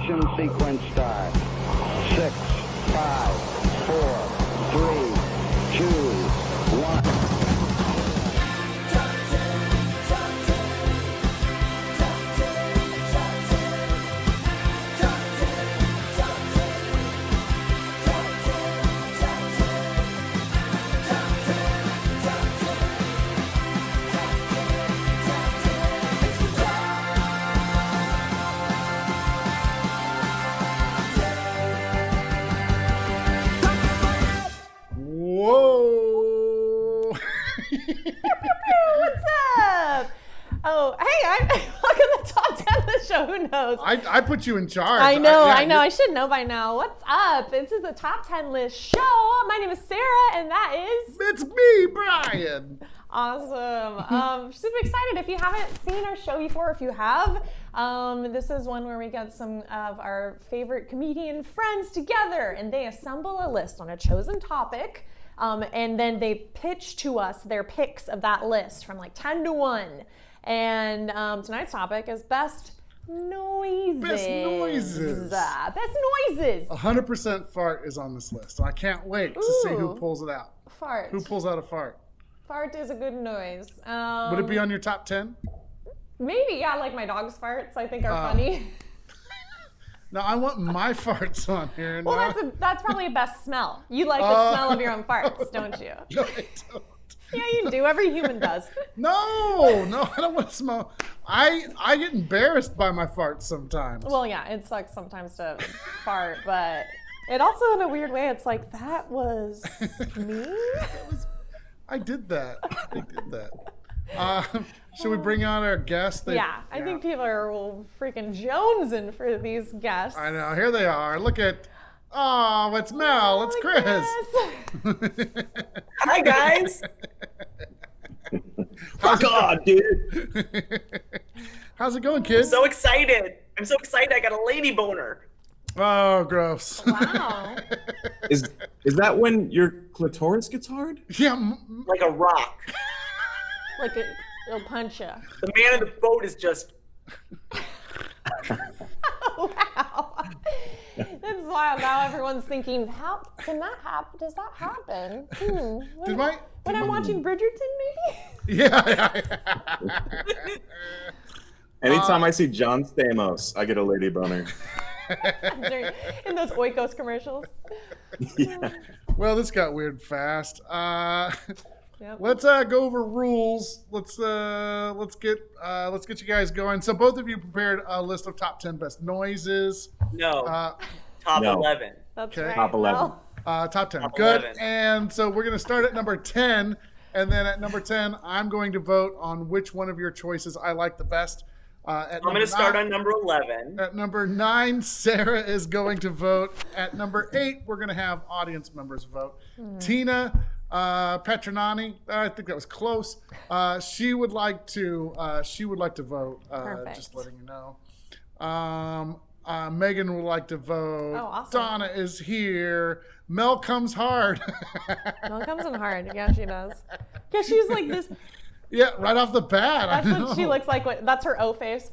Ignition sequence start. 6, 5, 4, 3, 2, 1. Whoa! What's up? Oh, hey, welcome to Top 10 of the show. Who knows? I put you in charge. I know. I should know by now. What's up? This is the Top 10 list show. My name is Sarah, and that is... It's me, Brian. Awesome. Super excited. If you haven't seen our show before, if you have, this is one where we get some of our favorite comedian friends together, and they assemble a list on a chosen topic. And then they pitch to us their picks of that list from like 10 to 1. And tonight's topic is best noises. Best noises. Best noises. 100% fart is on this list. So I can't wait to see who pulls it out. Fart. Who pulls out a fart? Fart is a good noise. Would it be on your top 10? Maybe, yeah, like my dog's farts I think are funny. No, I want my farts on here. Well, that's probably a best smell. You like the smell of your own farts, don't you? No, I don't. Yeah, you do. Every human does. No, I don't want to smell. I get embarrassed by my farts sometimes. Well, yeah, it sucks sometimes to fart, but it also, in a weird way, it's like, that was me? I did that. Should we bring on our guests? I think people are freaking jonesing for these guests. I know. Here they are. Look at... Oh, it's Mel. It's Chris. Hi, guys. Fuck off, dude. How's it going, kids? I'm so excited. I got a lady boner. Oh, gross. Wow. Is that when your clitoris gets hard? Yeah. Like a rock. Like it'll punch you. The man in the boat is just... Wow. That's wild. Now everyone's thinking, how can that happen? Does that happen? When I'm watching Bridgerton, maybe? Yeah. Anytime I see John Stamos, I get a lady boner. In those Oikos commercials. Yeah. Well, this got weird fast. Yep. Let's go over rules. Let's get you guys going. So both of you prepared a list of top 10 best noises. No. Top 11. That's Okay. right. Top 11. Top 10. Top Good. 11. And so we're going to start at number 10. And then at number 10, I'm going to vote on which one of your choices I like the best. I'm going to start on number 11. At number 9, Sarah is going to vote. At number 8, we're going to have audience members vote. Tina Petronani, I think that was close. She would like to vote. Perfect. Just letting you know. Megan would like to vote. Oh, awesome. Donna is here. Mel comes hard. Mel comes in hard. Yeah, she does. Because she's like this. Yeah, right off the bat. That's I know. what she looks like. That's her O face.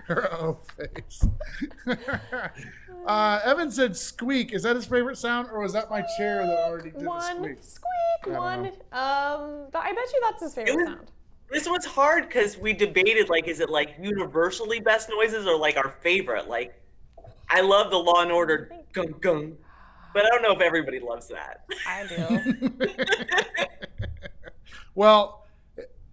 Her O face. Evan said squeak. Is that his favorite sound, or was that my chair that already did the squeak? Squeak. One. I bet you that's his favorite sound. This one's hard because we debated, like, is it like universally best noises or like our favorite? Like, I love the Law and Order gung gung, but I don't know if everybody loves that. I do. Well,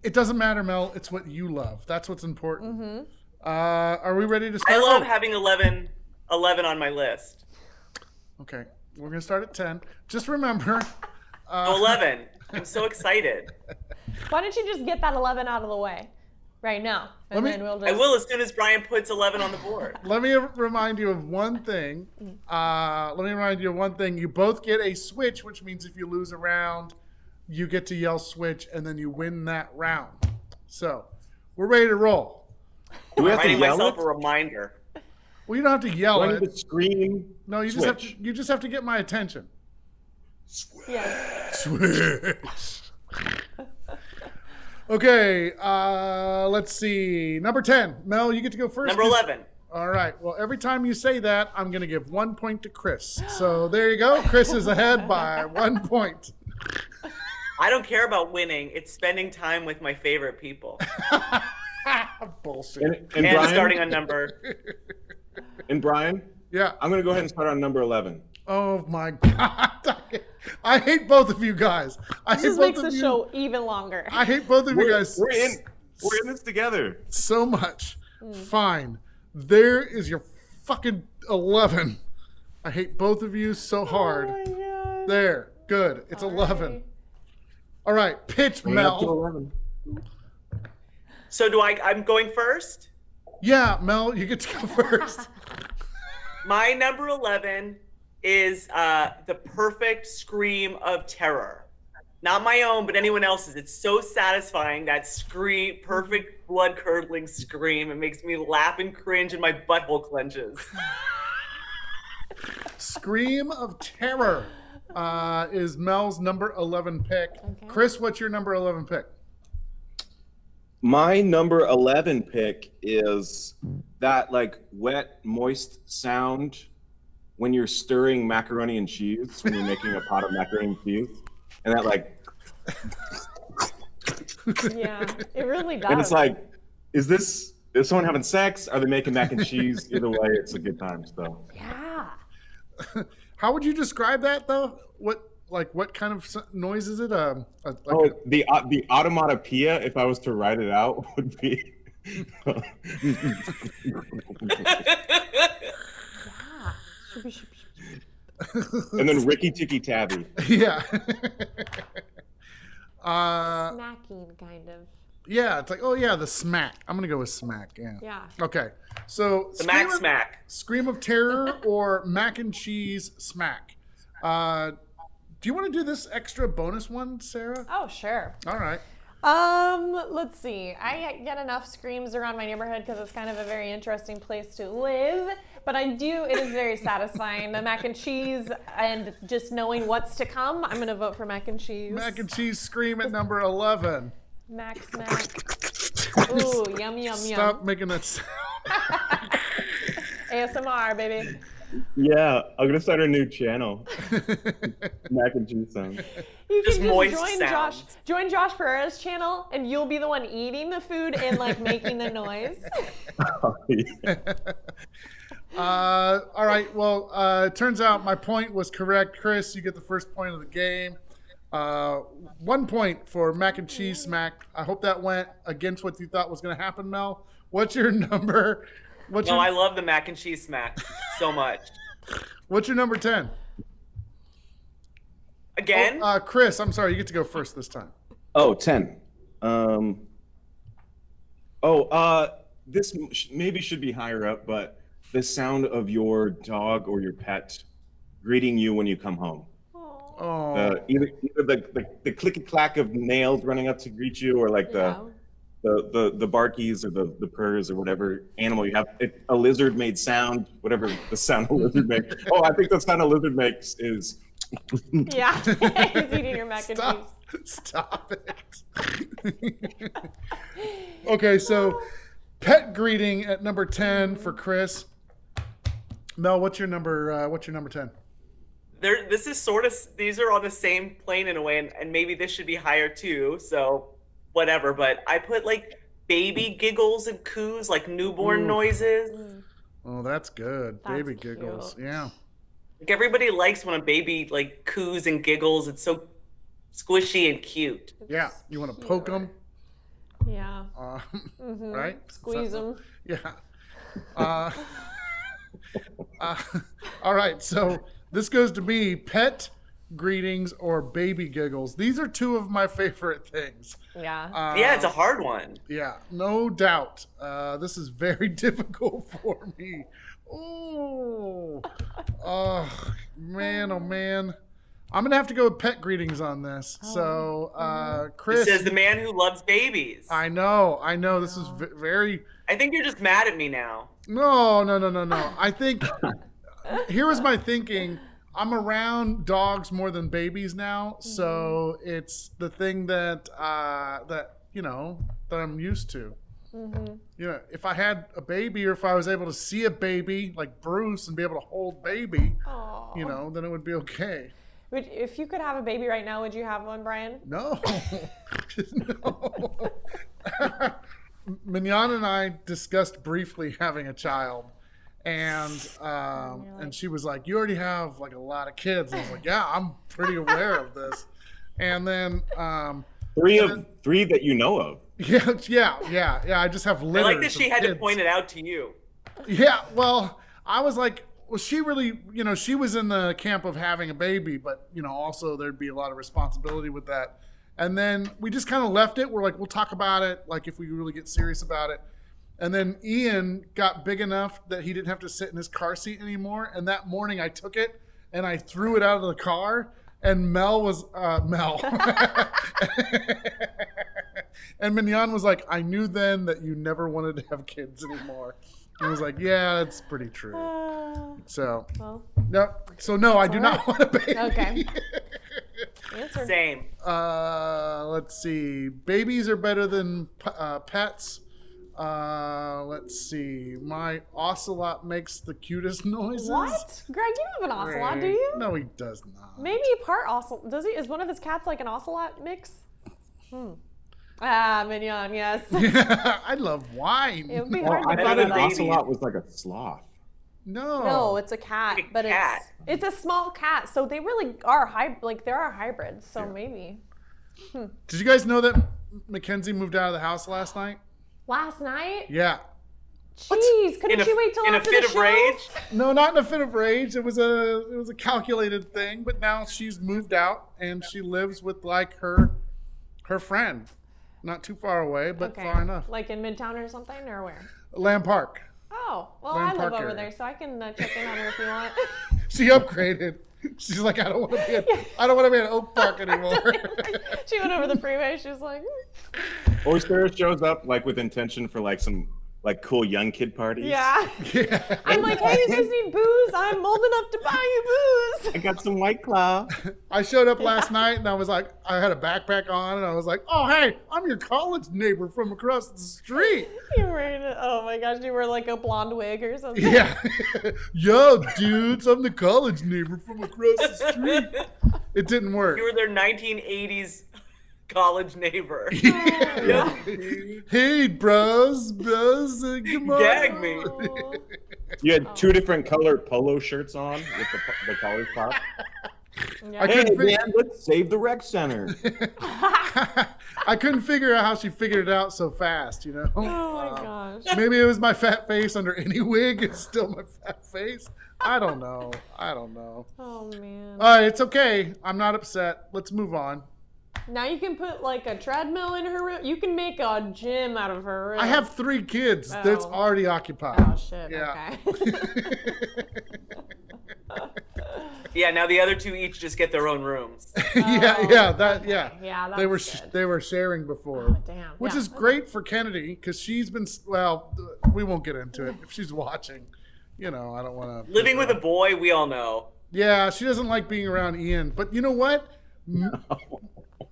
it doesn't matter, Mel. It's what you love. That's what's important. Mm-hmm. Are we ready to start? I love having 11 on my list. Okay, we're going to start at 10. Just remember. 11. I'm so excited. Why don't you just get that 11 out of the way right now? And then we'll just... I will as soon as Brian puts 11 on the board. Let me remind you of one thing. You both get a switch, which means if you lose a round, you get to yell switch, and then you win that round. So, we're ready to roll. Do we have to Writing yell myself it? a reminder. Well, you don't have to yell Do I it. need to scream? No, you just have to get my attention. Yeah. Switch. Okay, let's see. Number 10. Mel, you get to go first. Number 11. All right. Well, every time you say that, I'm going to give 1 point to Chris. So there you go. Chris is ahead by 1 point. I don't care about winning. It's spending time with my favorite people. Bullshit. And And Brian, starting on number. and Brian, Yeah. I'm gonna go ahead and start on number 11. Oh my God. I hate both of you guys. I This hate just both makes of the you. show even longer. I hate both of you guys We're in this together. so much. Fine. There is your fucking 11. I hate both of you so hard. Oh my God. There. Good. It's 11. Alright. All right. Pitch, Bring it up to Mel. 11. So I'm going first? Yeah, Mel, you get to go first. My number 11 is the perfect scream of terror. Not my own, but anyone else's. It's so satisfying, that scream, perfect blood-curdling scream. It makes me laugh and cringe and my butthole clenches. Scream of Terror is Mel's number 11 pick. Okay. Chris, what's your number 11 pick? My number 11 pick is that like wet, moist sound when you're stirring macaroni and cheese, when you're making a pot of macaroni and cheese. And that like, Yeah, it really does. and it's like, is someone having sex? Are they making mac and cheese? Either way, it's a good time. So yeah. How would you describe that though? What kind of noise is it? the automatopoeia, if I was to write it out, would be and then Ricky Tikki Tavi. Yeah. Smacking, kind of. Yeah, it's like, oh yeah, the smack. I'm gonna go with smack. Yeah. Yeah. Okay. So The Mac Smack. Scream of Terror or mac and cheese smack. Do you want to do this extra bonus one, Sarah? Oh, sure. All right. Let's see. I get enough screams around my neighborhood because it's kind of a very interesting place to live. But it is very satisfying. The mac and cheese and just knowing what's to come. I'm going to vote for mac and cheese. Mac and cheese scream at number 11. Mac smack. Ooh, yum, yum, Stop yum. making that sound. ASMR, baby. Yeah, I'm gonna start a new channel. Mac and cheese sound. You Just can moist just sounds. join Josh Pereira's channel, and you'll be the one eating the food and like making the noise. All right. Well, it turns out my point was correct. Chris, you get the first point of the game. 1 point for mac and cheese smack. I hope that went against what you thought was going to happen, Mel. What's your number? I love the mac and cheese smack so much. What's your number 10? Again? Chris, I'm sorry. You get to go first this time. Oh, 10. This maybe should be higher up, but the sound of your dog or your pet greeting you when you come home. Oh, Either the clicky clack of nails running up to greet you, or like the barkies or the purrs or whatever animal you have. If a lizard made sound, whatever the sound a lizard makes. Oh, I think the sound a lizard makes is. Yeah, he's eating your mac and cheese. Stop it. Okay, so pet greeting at number 10 for Chris. Mel, what's your number 10? This is sort of, these are on the same plane in a way, and maybe this should be higher too, so whatever, but I put like baby giggles and coos, like newborn noises. Oh, that's good. That's Baby giggles. cute. Yeah. Like everybody likes when a baby like coos and giggles. It's so squishy and cute. Yeah. You want to poke them? Yeah. Right? Squeeze them. Yeah. All right. So this goes to me, pet greetings or baby giggles. These are two of my favorite things. Yeah. Yeah, it's a hard one. Yeah, no doubt. This is very difficult for me. Oh, man, oh man. I'm gonna have to go with pet greetings on this. So, Chris, It says the man who loves babies. I know. This is very. I think you're just mad at me now. No. I think here was my thinking. I'm around dogs more than babies now, so it's the thing that that I'm used to. If I had a baby, or if I was able to see a baby like Bruce and be able to hold baby, Aw. then it would be okay. If you could have a baby right now, would you have one, Brian? No. No. Mignon and I discussed briefly having a child, and she was like, "You already have like a lot of kids." I was like, "Yeah, I'm pretty aware of this." And then three that you know of. Yeah. I just have I litters. like that she of had to kids. point it out to you. Yeah, well, I was like, well, she really, she was in the camp of having a baby, but, also there'd be a lot of responsibility with that. And then we just kind of left it. We're like, we'll talk about it, like if we really get serious about it. And then Ian got big enough that he didn't have to sit in his car seat anymore. And that morning I took it and I threw it out of the car. And Mel. And Mignon was like, I knew then that you never wanted to have kids anymore. And I was like, yeah, that's pretty true. So, Well, no, I do not want a baby. okay. Answer. Same. Let's see. Babies are better than pets. Let's see. My ocelot makes the cutest noises. What? Greg, you don't have an ocelot, do you? No, he does not. Maybe part ocelot. Does he? Is one of his cats like an ocelot mix? Ah, Mignon, yes. I love wine. It would be Oh, hard I to thought beat an that. ocelot was like a sloth. No. No, it's a cat, Like a but cat. it's a small cat, so they really are there are hybrids, so maybe. Did you guys know that Mackenzie moved out of the house last night? Last night? Yeah. Jeez, couldn't you wait till in a after fit the of show? rage? No, not in a fit of rage. It was a calculated thing, but now she's moved out and she lives with like her friend. Not too far away, but Okay. far enough. Like in Midtown or something, or where? Lamb Park. Oh, well, Lamb I live Park over area. there, so I can check in on her if you want. She upgraded. She's like, I don't want to be at Oak Park anymore. She went over the freeway. She was like, Or Sarah shows up like with intention for like some like cool young kid parties. yeah. Yeah. I'm like, hey, you guys need booze? I'm old enough to buy you I booze. got some White Claw. I showed up last night and I was like, I had a backpack on and I was like, oh, hey, I'm your college neighbor from across the street. You were in it. Oh my gosh, you were like a blonde wig or something. Yeah. Yo, dudes, I'm the college neighbor from across the street. It didn't work. You were their 1980s college neighbor. Yeah. Hey, bros, come on. Gag me. Oh. You had two different colored polo shirts on with the collar top. Yeah. I Hey, couldn't fi- man, let's save the rec center. I couldn't figure out how she figured it out so fast, Oh my gosh. Maybe it was my fat face under any wig. It's still my fat face. I don't know. Oh man. All right, it's okay. I'm not upset. Let's move on. Now you can put like a treadmill in her room. You can make a gym out of her room. I have 3 kids that's Oh. already occupied. Oh shit. Yeah. Okay. Yeah, now the other two each just get their own rooms. Yeah. Yeah, that's They were good. they were sharing before. Oh, damn. Which Yeah. is great for Kennedy because she's been we won't get into it. If she's watching, I don't want to. Living with a boy, we all know. Yeah, she doesn't like being around Ian. But you know what?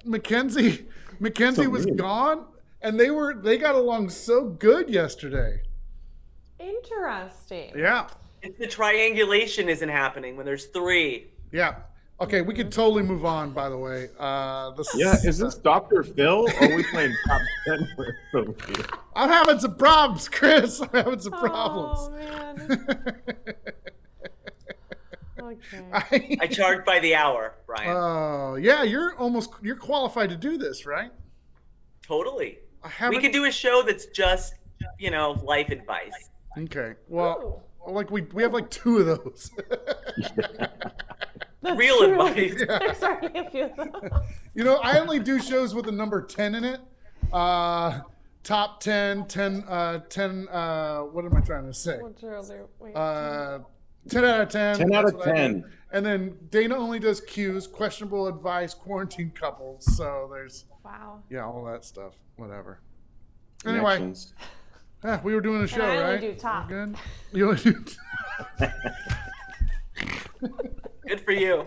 Mackenzie So was mean. gone, and they got along so good yesterday. Interesting. Yeah, It's the triangulation isn't happening when there's 3. yeah. Okay, we could totally move on. By the way, Yeah, is this Dr. Phil or are we playing top 10 with Sophie? I'm having some problems, Chris. I'm having some Oh problems. man. Okay. I charge by the hour, Brian. Oh, yeah. You're qualified to do this, right? Totally. I haven't. We could do a show that's just, life advice. Okay. Well, like we have like 2 of those. That's Real true. advice. There's already a few of those. I only do shows with the number 10 in it. Top 10, 10, what am I trying to say? What's your other? Wait. 10 out of 10. 10 out that's of what I do. 10. And then Dana only does cues, questionable advice, quarantine couples. So there's, Wow. all that stuff. Whatever. Anyway, Connections. we were doing a show, I only right? do top. Good. You only do Good for you.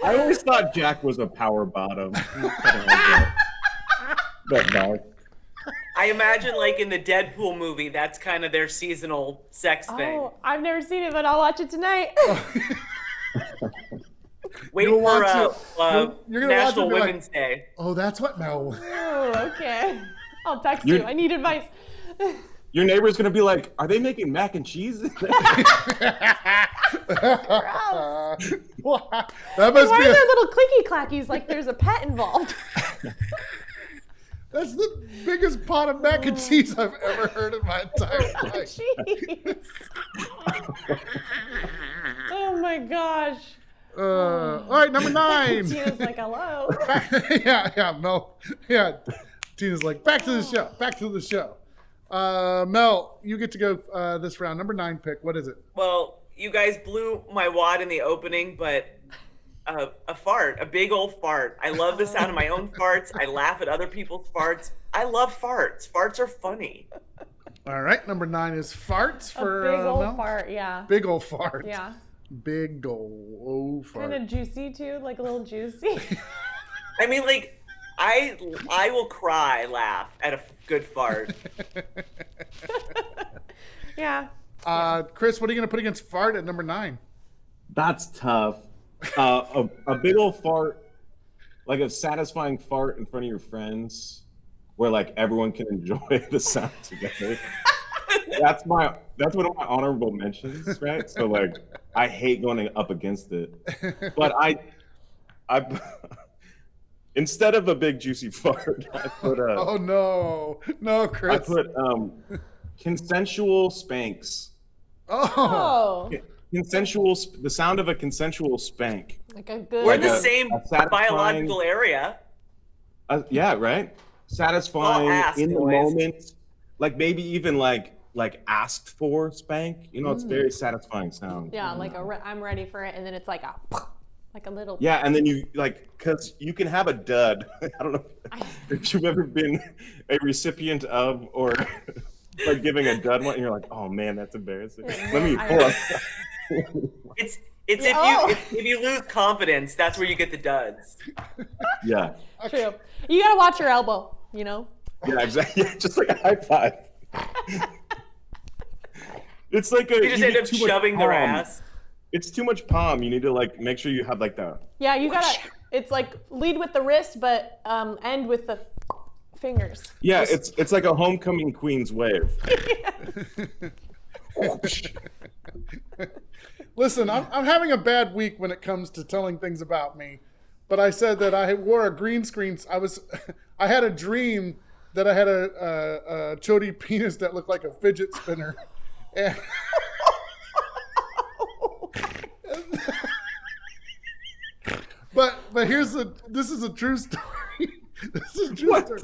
I always thought Jack was a power bottom. But no. I imagine, like in the Deadpool movie, that's kind of their seasonal sex thing. Oh, I've never seen it, but I'll watch it tonight. Wait You'll for watch you're gonna watch it National and be like, Women's Day. Oh, that's what? No. Oh, okay. I'll text You're- you. I need advice. Your neighbor's gonna be like, "Are they making mac and cheese?" What? That Why must are be. there little clicky clackies like there's a pet involved? That's the biggest pot of mac and cheese I've ever heard in my entire life. Jeez. Oh my gosh. All right, number 9. Tina's like, hello. Tina's like, back to the show. Back to the show. Mel, you get to go this round. Number 9 pick. What is it? Well, you guys blew my wad in the opening, but a fart, a big old fart. I love the sound of my own farts. I laugh at other people's farts. I love farts. Farts are funny. All right, number 9 is farts for A big old Mel. fart, yeah. Big old fart. Yeah. Big old fart. Kind of juicy too, like a little juicy. I mean, like, I will cry, laugh at a good fart. Yeah. Chris, what are you going to put against fart at number 9? That's tough. A big old fart, like a satisfying fart in front of your friends, where like everyone can enjoy the sound together. That's one of my honorable mentions, right? So like, I hate going up against it, but I instead of a big juicy fart, I put Oh, no, Chris. I put consensual spanks. Oh. The sound of a consensual spank. Like a good. We're in Like the a same satisfying- biological area. Yeah, right. Satisfying ass in the noise. moment, like maybe even like asked for spank. You know, it's very satisfying sound. Yeah, like I'm ready for it, and then it's like a little. Yeah, and then you like, because you can have a dud. I don't know if you've ever been a recipient of or like giving a dud one, and you're like, oh man, that's embarrassing. Let me pull up. It's Oh. if you lose confidence, that's where you get the duds. Yeah, True. You gotta watch your elbow. You know. yeah, exactly. Yeah, just like a high five. It's like You just you end get up too much shoving their palm. ass. It's too much palm. You need to like make sure you have like the. Yeah, you gotta. It's like lead with the wrist, but end with the fingers. Yeah, it's like a homecoming queen's wave. Listen, I'm having a bad week when it comes to telling things about me, but I said that I wore a green screen. I had a dream that I had a chody penis that looked like a fidget spinner. And but this is a true story. This is a true story.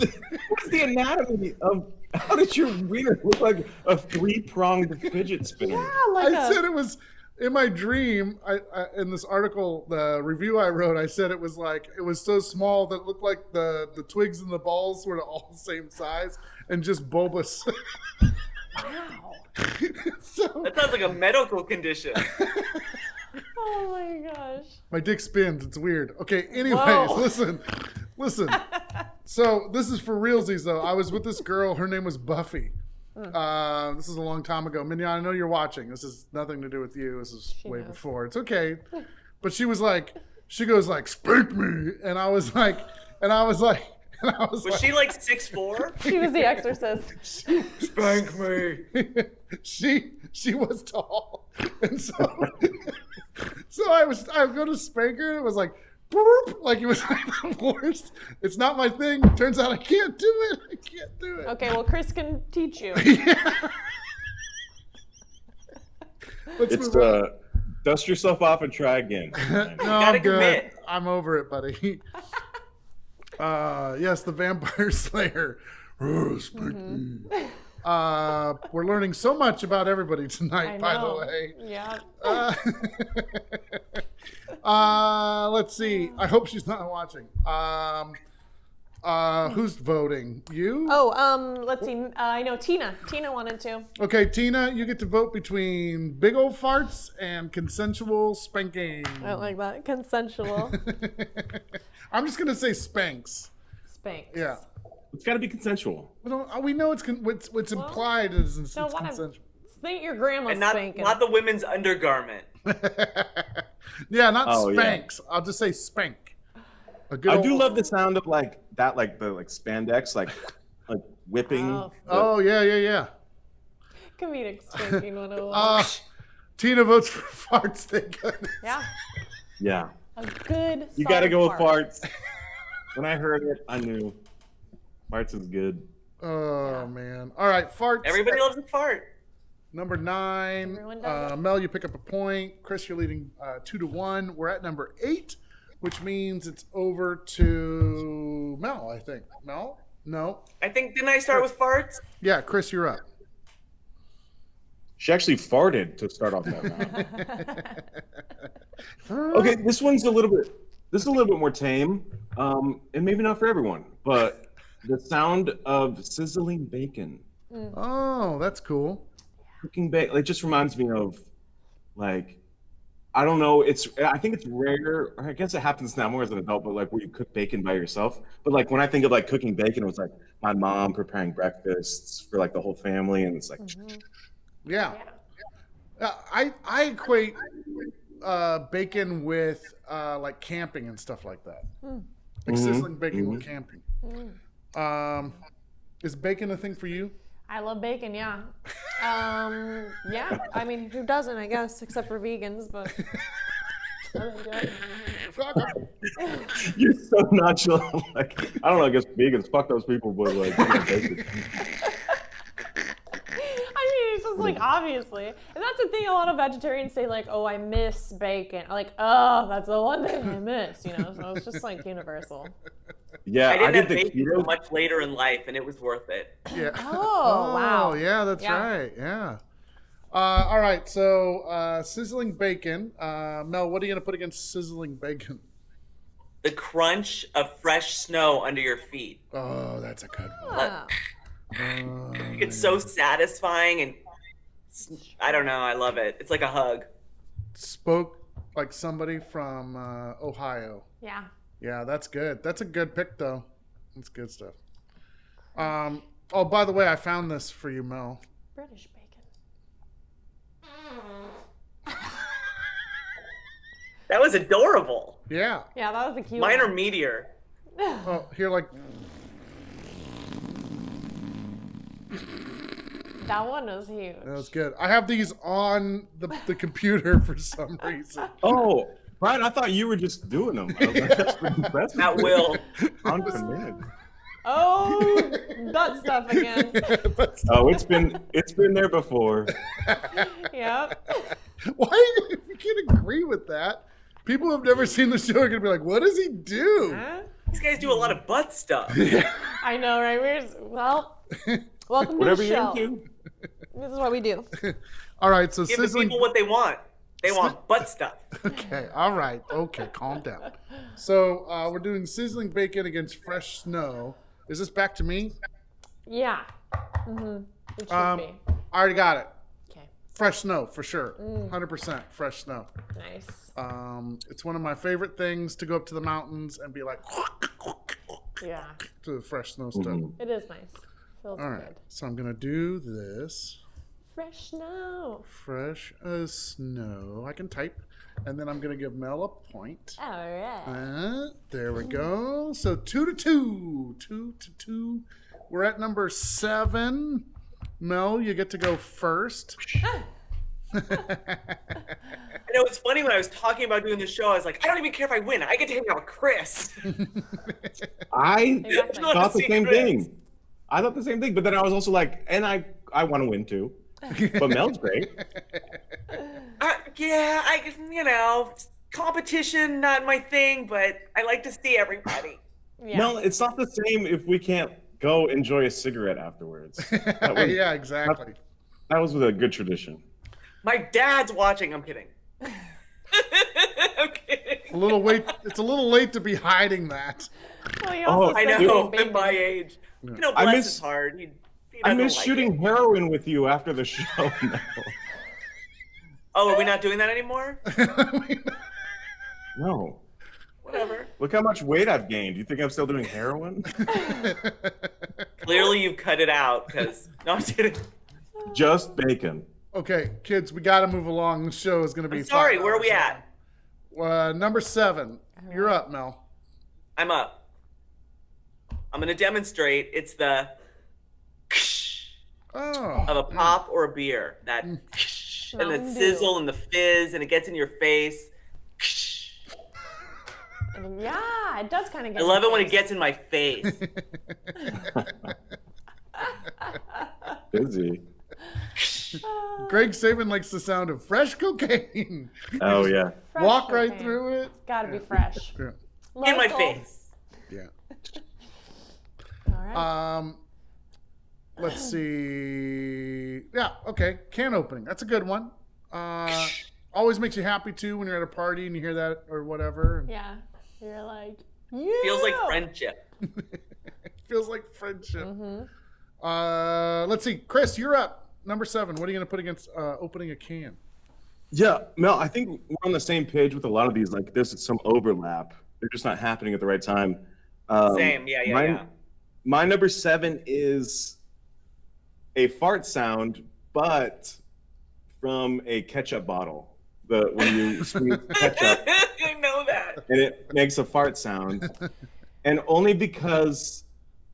What's the anatomy of? How did your wiener look like a 3-pronged fidget spinner? Yeah, like I said it was in my dream. I in this article, the review I wrote, I said it was so small that it looked like the twigs and the balls were all the same size and just bulbous. Wow. So That sounds like a medical condition. Oh my gosh. my dick spins. It's weird. Okay. Anyways, Whoa. listen. So this is for realsies though. I was with this girl. Her name was Buffy. This is a long time ago. Mignon, I know you're watching. This has nothing to do with you. This is way knows. before. It's okay. But she goes like, spank me, and I was like, Was like, she like 6'4"? She was the exorcist. spank me. she was tall, and so I go to spank her, and it was like, boop, like it was like the worst. It's not my thing. Turns out I can't do it. Okay, well, Chris can teach you. Let's It's move on. dust yourself off and try again. No, gotta I'm good. commit. I'm over it, buddy. Yes, the Vampire Slayer. Oh, spank me. We're learning so much about everybody tonight, I by the know. way. Yeah. Let's see. I hope she's not watching. Who's voting? You? Oh, let's see. I know Tina. Tina wanted to. Okay, Tina, you get to vote between big old farts and consensual spanking. I don't like that. Consensual. I'm just gonna say spanks. Spanks. Yeah. It's got to be consensual. We know what's implied is it's No, what consensual. Think your grandma's And not spanking. the women's undergarment. Yeah, not Oh, yeah. spanks. I'll just say spank. A good I old- do love the sound of like that, like the spandex, like whipping. Oh. Oh yeah. Comedic spanking 101. Tina votes for farts. Thank goodness. Yeah. Yeah. A good. You got to solid go with fart. farts. When I heard it, I knew farts is good. Oh man. All right, farts. Everybody loves a fart. Number 9. Everyone does it. Mel, you pick up a point. Chris, you're leading 2-1. We're at number 8, which means it's over to Mel, I think. Mel? No. I think, didn't I start with farts? Yeah, Chris, you're up. She actually farted to start off that round. Okay, this is a little bit more tame, and maybe not for everyone, but the sound of sizzling bacon. Oh, that's cool. Cooking bacon, it just reminds me of, like, I don't know, I think it's rare, or I guess it happens now more as an adult, but like where you cook bacon by yourself. But like when I think of like cooking bacon, it was like my mom preparing breakfasts for like the whole family, and it's like, Yeah. I equate bacon with like camping and stuff like that. Like sizzling bacon with camping. Is bacon a thing for you? I love bacon, yeah. Yeah, I mean, who doesn't, I guess, except for vegans, but I enjoy it. you're so nonchalant. Like, I don't know, I guess vegans, fuck those people, but like, bacon. I mean, it's just like, obviously. And that's the thing, a lot of vegetarians say, like, oh, I miss bacon. Like, oh, that's the one thing I miss, you know? So it's just like universal. Yeah, I didn't have did the bacon until keto. much later in life, and it was worth it. Yeah. Oh, wow. Yeah, that's Yeah. right. Yeah. All right. So sizzling bacon. Mel, what are you gonna put against sizzling bacon? The crunch of fresh snow under your feet. Oh, that's a good one. Ah. It's so satisfying, and I don't know, I love it. It's like a hug. Spoke like somebody from Ohio. Yeah. Yeah, that's good. That's a good pick, though. That's good stuff. Oh, by the way, I found this for you, Mel. British bacon. That was adorable. Yeah. Yeah, that was a cute Mine are one. meteor. Oh, here, like. That one was huge. That was good. I have these on the computer for some reason. Oh, Brian, I thought you were just doing them. I was like, that's pretty impressive. At will. On command. Oh, that stuff again. Oh, it's been there before. Yep. Why you can't agree with that? People who have never seen the show are gonna be like, "What does he do?" Huh? These guys do a lot of butt stuff. I know, right? Welcome Whatever to the show. you're into. This is what we do. All right, so Give the sizzling. people what they want. They want butt stuff. Okay, all right, okay, calm down. So we're doing sizzling bacon against fresh snow. Is this back to me? Yeah. It should be. I already got it. Okay. Fresh snow for sure. 100% fresh snow. Nice. It's one of my favorite things to go up to the mountains and be like Yeah. to the fresh snow stuff. It is nice. Feels All right, good. so I'm gonna do this. Fresh snow. Fresh as snow. I can type, and then I'm gonna give Mel a point. All right. There we go. So 2-2. 2-2. We're at number 7. Mel, you get to go first. I know it's funny when I was talking about doing the show, I was like, I don't even care if I win. I get to hang out with Chris. I Exactly. thought the same thing. I thought the same thing, but then I was also like, and I want to win too. But Mel's great. Yeah, competition, not my thing, but I like to see everybody. Yeah. Mel, it's not the same if we can't go enjoy a cigarette afterwards. Yeah, exactly. That was a good tradition. My dad's watching. I'm kidding. I'm kidding. A little late. It's a little late to be hiding that. Well, you also I said know, you're at my bacon. age. You know, I bless miss- his heart. He I doesn't miss like shooting it. heroin with you after the show. Now. Oh, are we not doing that anymore? No. Whatever. Look how much weight I've gained. You think I'm still doing heroin? Clearly, you've cut it out because no, I'm kidding. Just bacon. Okay, kids, we got to move along. The show is going to be. I'm sorry. 5 Where are we hours at? long. Number 7. You're up, Mel. I'm up. I'm gonna demonstrate. It's the Oh. of a pop or a beer. That and the Mountain Dew. sizzle and the fizz, and it gets in your face. Yeah, it does kind of I get. love it when it gets in my face. Busy. Greg Saban likes the sound of fresh cocaine. Oh yeah. Fresh Walk right cocaine. through it. It's got to be fresh. Yeah. In my Local. face. Yeah. All right. Let's see. Yeah, okay. Can opening. That's a good one. Always makes you happy too when you're at a party and you hear that or whatever. Yeah. You're like, yeah. Feels like friendship. Feels like friendship. Mm-hmm. Let's see. Chris, you're up. Number 7. What are you going to put against opening a can? Yeah, Mel, I think we're on the same page with a lot of these. Like there's some overlap. They're just not happening at the right time. Same. Yeah. My number 7 is a fart sound, but from a ketchup bottle. When you squeeze ketchup I know that. and it makes a fart sound. And only because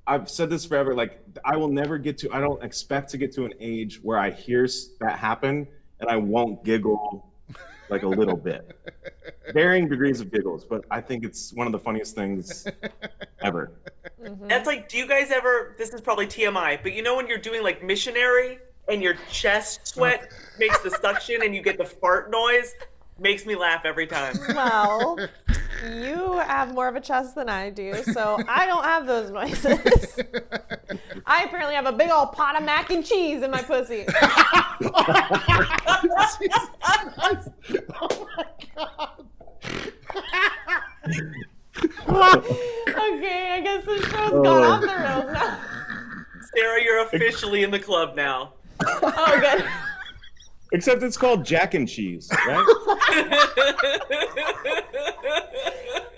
I've said this forever, like I don't expect to get to an age where I hear that happen and I won't giggle like a little bit. Varying degrees of giggles, but I think it's one of the funniest things ever. That's like, do you guys ever? This is probably TMI, but you know when you're doing like missionary and your chest sweat makes the suction and you get the fart noise? Makes me laugh every time. Well, you have more of a chest than I do, so I don't have those noises. I apparently have a big old pot of mac and cheese in my pussy. Oh my God. Okay, I guess this show's gone off the rails now. Sarah, you're officially in the club now. Oh, good. Except it's called Jack and Cheese, right?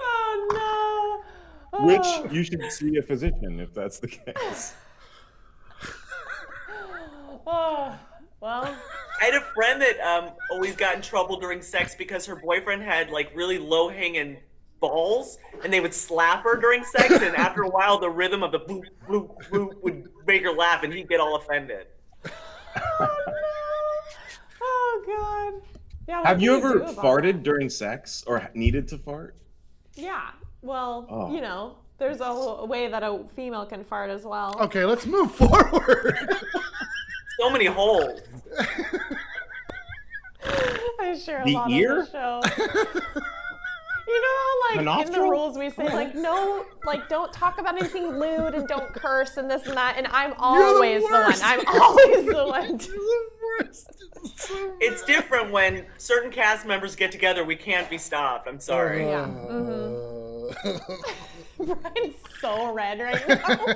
Oh, no. Which Oh. you should see a physician if that's the case. Oh, well, I had a friend that always got in trouble during sex because her boyfriend had like really low hanging balls, and they would slap her during sex, and after a while, the rhythm of the boop boop boop would make her laugh, and he'd get all offended. oh, no. Oh, God. Yeah, what Have do you ever do about farted that? during sex or needed to fart? Yeah. Well, Oh. you know, there's a way that a female can fart as well. Okay, let's move forward. So many holes. I share a The lot ear? on the show. You know how, like, The in the nostril? rules we say, like, no, like, don't talk about anything lewd and don't curse and this and that, and I'm always the one. worst. I'm always the one. You're the worst. It's so It's different when certain cast members get together. We can't be stopped. I'm sorry. Yeah. Brian's so red right now.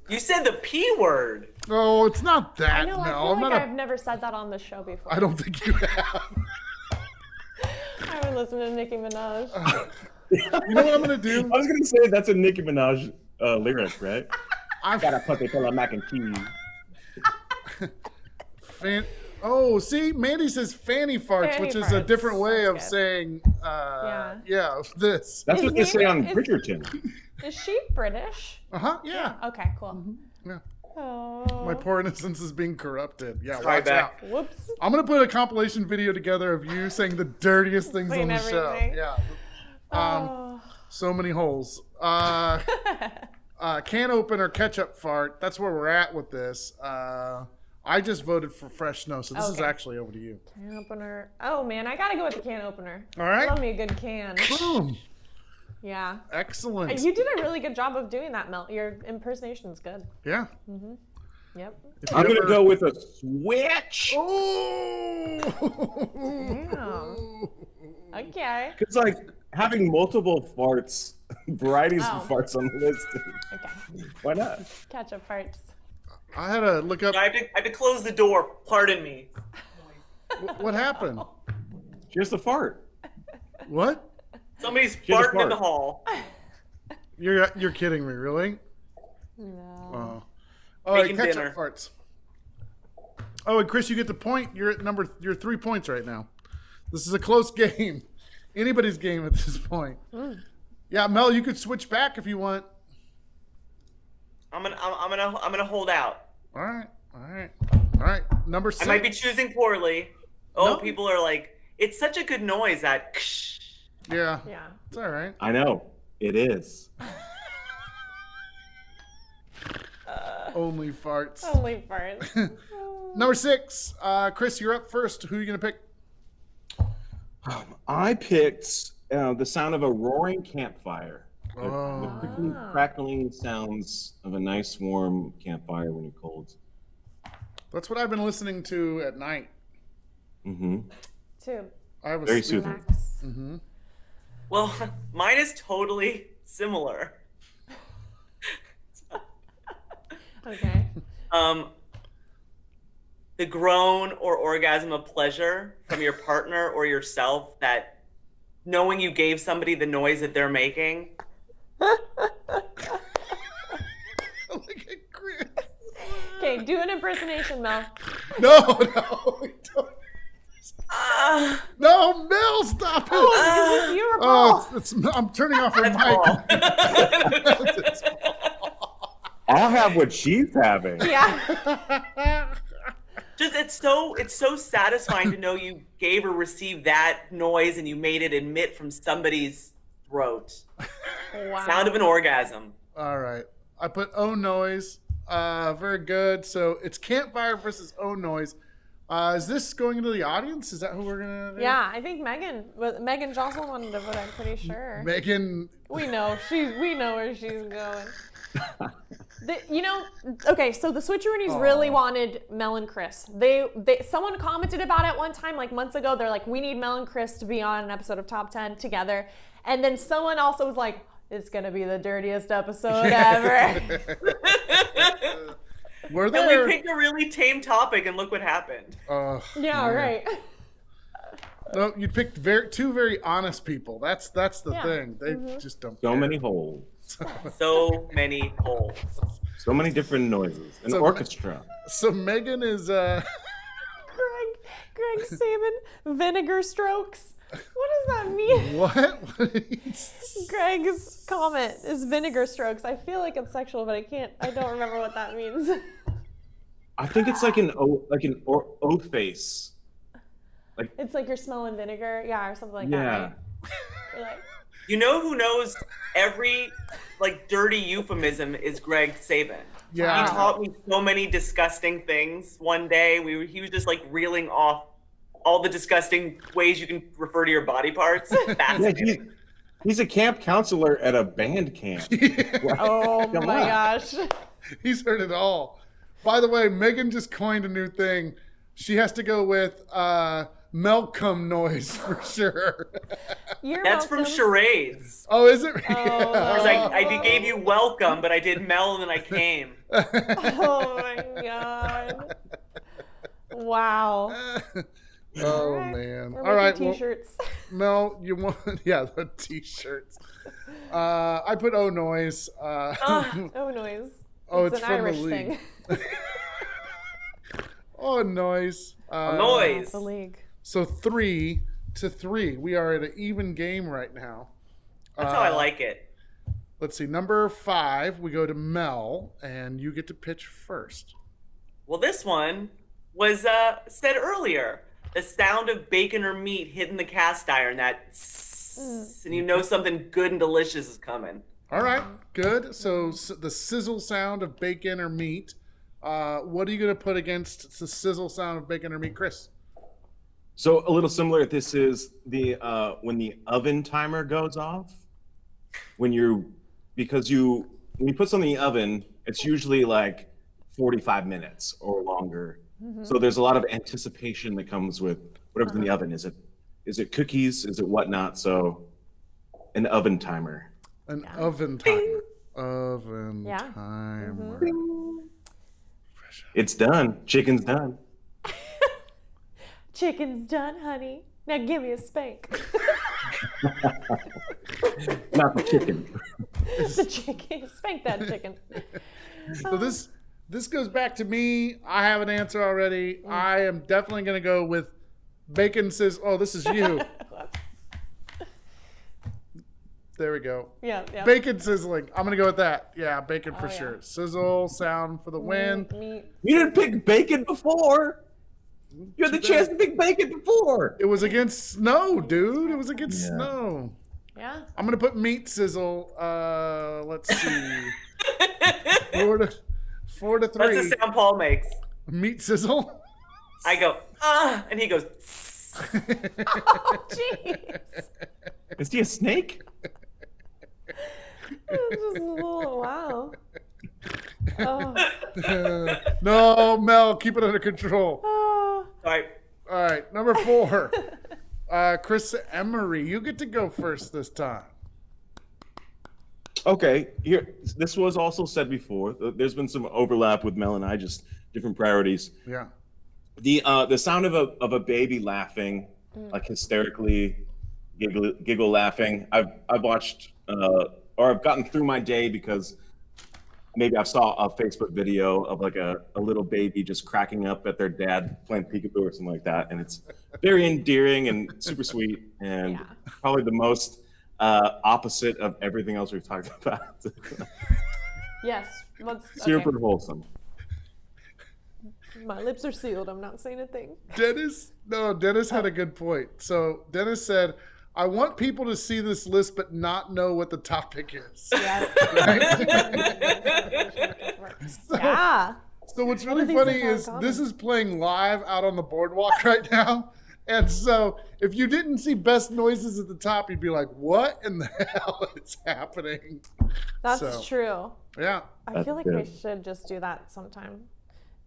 You said the P word. No, it's not that. I know, no, I feel I'm like not I've never said that on the show before. I don't think you have. I would listen to Nicki Minaj. You know what I'm gonna do? I was gonna say that's a Nicki Minaj lyric, right? I've Got a puppy full of mac and cheese. Oh, see, Mandy says fanny farts, Fanny which is a farts. different way of That's good. saying, Yeah. this. That's Is what they say on is- Bridgerton. Is she British? Yeah. Okay, cool. Yeah. Oh. My poor innocence is being corrupted. Yeah, Try watch back. out. Whoops. I'm gonna put a compilation video together of you saying the dirtiest things Saying on the show. everything. Yeah. Oh. So many holes. Can opener, ketchup fart. That's where we're at with this. I just voted for fresh snow, so this is Okay. actually over to you. Can opener. Oh man, I gotta go with the can opener. All right. Love me a good can. Boom. Yeah. Excellent. You did a really good job of doing that, Mel. Your impersonation's good. Yeah. Yep. If you I'm gonna ever- go with a switch. Oh. Damn. Okay. Because like having multiple farts, varieties Oh. of farts on the list. Okay. Why not? Ketchup farts. I had to look up I have to close the door. Pardon me. what happened. Just a fart. What? Somebody's She had a farting in the fart. hall. You're kidding me, really? No. Oh. All right, Making ketchup dinner. farts. Oh, and Chris, you get the point. You're at you're 3 points right now. This is a close game. Anybody's game at this point. Yeah, Mel, you could switch back if you want. I'm gonna hold out. All right. Number 6. I might be choosing poorly. Oh, No. people are like, it's such a good noise that. Yeah, Yeah. it's all right. I know. It is. Only farts. Only farts. Number 6. Chris, you're up first. Who are you gonna pick? I picked the sound of a roaring campfire. The Oh. quickly crackling sounds of a nice warm campfire when you're cold. That's what I've been listening to at night. Mm-hmm. Two. I was Very sleeping. soothing. Max. Well, mine is totally similar. Okay. The groan or orgasm of pleasure from your partner or yourself, that knowing you gave somebody the noise that they're making. Look at Chris. Okay, do an impersonation, Mel. No. Don't. Ah, No, Mel, stop it. Because it's you or Paul. I'm turning off her that's mic. all. I'll have what she's having. Yeah. Just it's so satisfying to know you gave or received that noise and you made it emit from somebody's throat. Wow. Sound of an orgasm. All right. I put oh noise. Very good. So it's campfire versus oh noise. Is this going into the audience? Is that who we're gonna do? Yeah, I think Megan Jocelyn wanted to vote. I'm pretty sure. Megan. We know where she's going. Okay, so the Switcheroonies really wanted Mel and Chris. Someone commented about it one time, like months ago. They're like, we need Mel and Chris to be on an episode of Top 10 together. And then someone also was like, it's gonna be the dirtiest episode ever. Were And there? we picked a really tame topic and look what happened. Yeah, right. No, you picked two very honest people. That's the Yeah. thing. They just don't. So care. many holes. So many holes. So many different noises. An So- orchestra. So Megan is. Greg Saban, vinegar strokes. What does that mean? What? Greg's comment is vinegar strokes. I feel like it's sexual, but I don't remember what that means. I think it's like an O face. It's like you're smelling vinegar, yeah, or something like that, Yeah. right? You're like, You know who knows every dirty euphemism is Greg Saban. Yeah. He taught me so many disgusting things. One day he was just reeling off all the disgusting ways you can refer to your body parts. Yeah, Fascinating. he's a camp counselor at a band camp. oh Come my on. gosh. He's heard it all. By the way, Megan just coined a new thing. She has to go with Malcolm noise for sure. You're That's from welcome. charades. Oh, is it? Oh. Because I gave you welcome, but I did Mel and then I came. Oh my god. Wow. Oh Alright, man! We're All right, making well, t-shirts. Mel, you want? Yeah, the t-shirts. I put oh noise. Oh, noise. Oh, it's it's an from the Irish league. thing. Oh noise. Noise. The league. So 3-3. We are at an even game right now. That's how I like it. Let's see. Number 5. We go to Mel, and you get to pitch first. Well, this one was said earlier. The sound of bacon or meat hitting the cast iron, that and you know something good and delicious is coming. All right, good. So the sizzle sound of bacon or meat. What are you going to put against the sizzle sound of bacon or meat, Chris? So a little similar. This is the when the oven timer goes off. When you put something in the oven, it's usually 45 minutes or longer. So there's a lot of anticipation that comes with whatever's in the oven. Is it cookies? Is it whatnot? So an oven timer. An oven timer. Oven timer. It's done. Chicken's done. Chicken's done, honey. Now give me a spank. Not the chicken. The chicken. Spank that chicken. So this goes back to me. I have an answer already. I am definitely going to go with bacon sizzle. Oh, this is you. There we go. Yeah. Bacon sizzling. I'm going to go with that. Yeah, bacon for yeah. sure. Sizzle, sound for the win. Meat. You didn't pick bacon before. You had the chance to pick bacon before. It was against snow, dude. It was against snow. Yeah. I'm going to put meat sizzle. Let's see. 4 to 3. That's the sound Paul makes. Meat sizzle. I go, and he goes, Oh, jeez. Is he a snake? Just a little, wow. Oh. No, Mel, keep it under control. sorry. All right, number 4. Chris Emery, you get to go first this time. Okay, here. This was also said before. There's been some overlap with Mel and I, just different priorities. Yeah. The sound of a baby laughing, like hysterically, giggle laughing. I've watched or I've gotten through my day because maybe I saw a Facebook video of like a little baby just cracking up at their dad playing peekaboo or something like that, and it's very endearing and super sweet, and probably the most opposite of everything else we've talked about. Yes. Super wholesome. My lips are sealed. I'm not saying a thing. Dennis had a good point. So Dennis said, I want people to see this list but not know what the topic is. Yeah. So what's really funny is this is playing live out on the boardwalk right now. And so if you didn't see best noises at the top, you'd be like, what in the hell is happening? That's true. Yeah. I feel like we should just do that sometime.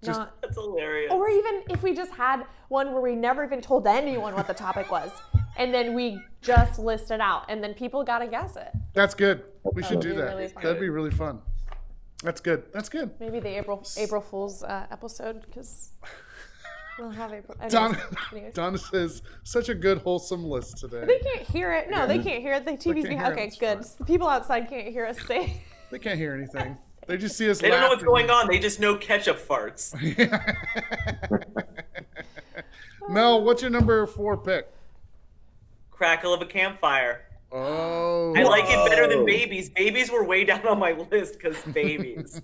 That's hilarious. Or even if we just had one where we never even told anyone what the topic was, and then we just list it out, and then people got to guess it. That's good. We should do be that. really fun. That'd be really fun. That's good. That's good. Maybe the April Fool's episode, because we'll have April. Anyways. Donna says, such a good, wholesome list today. They can't hear it. No, they can't hear it. The TV's can't behind. hear it. Okay, It's good. fine. The people outside can't hear us say. They can't hear anything. They just see us They don't know what's laughing. going on. They just know ketchup farts. Mel, what's your number 4 pick? Crackle of a campfire. Oh. I like it better than babies. Babies were way down on my list because babies.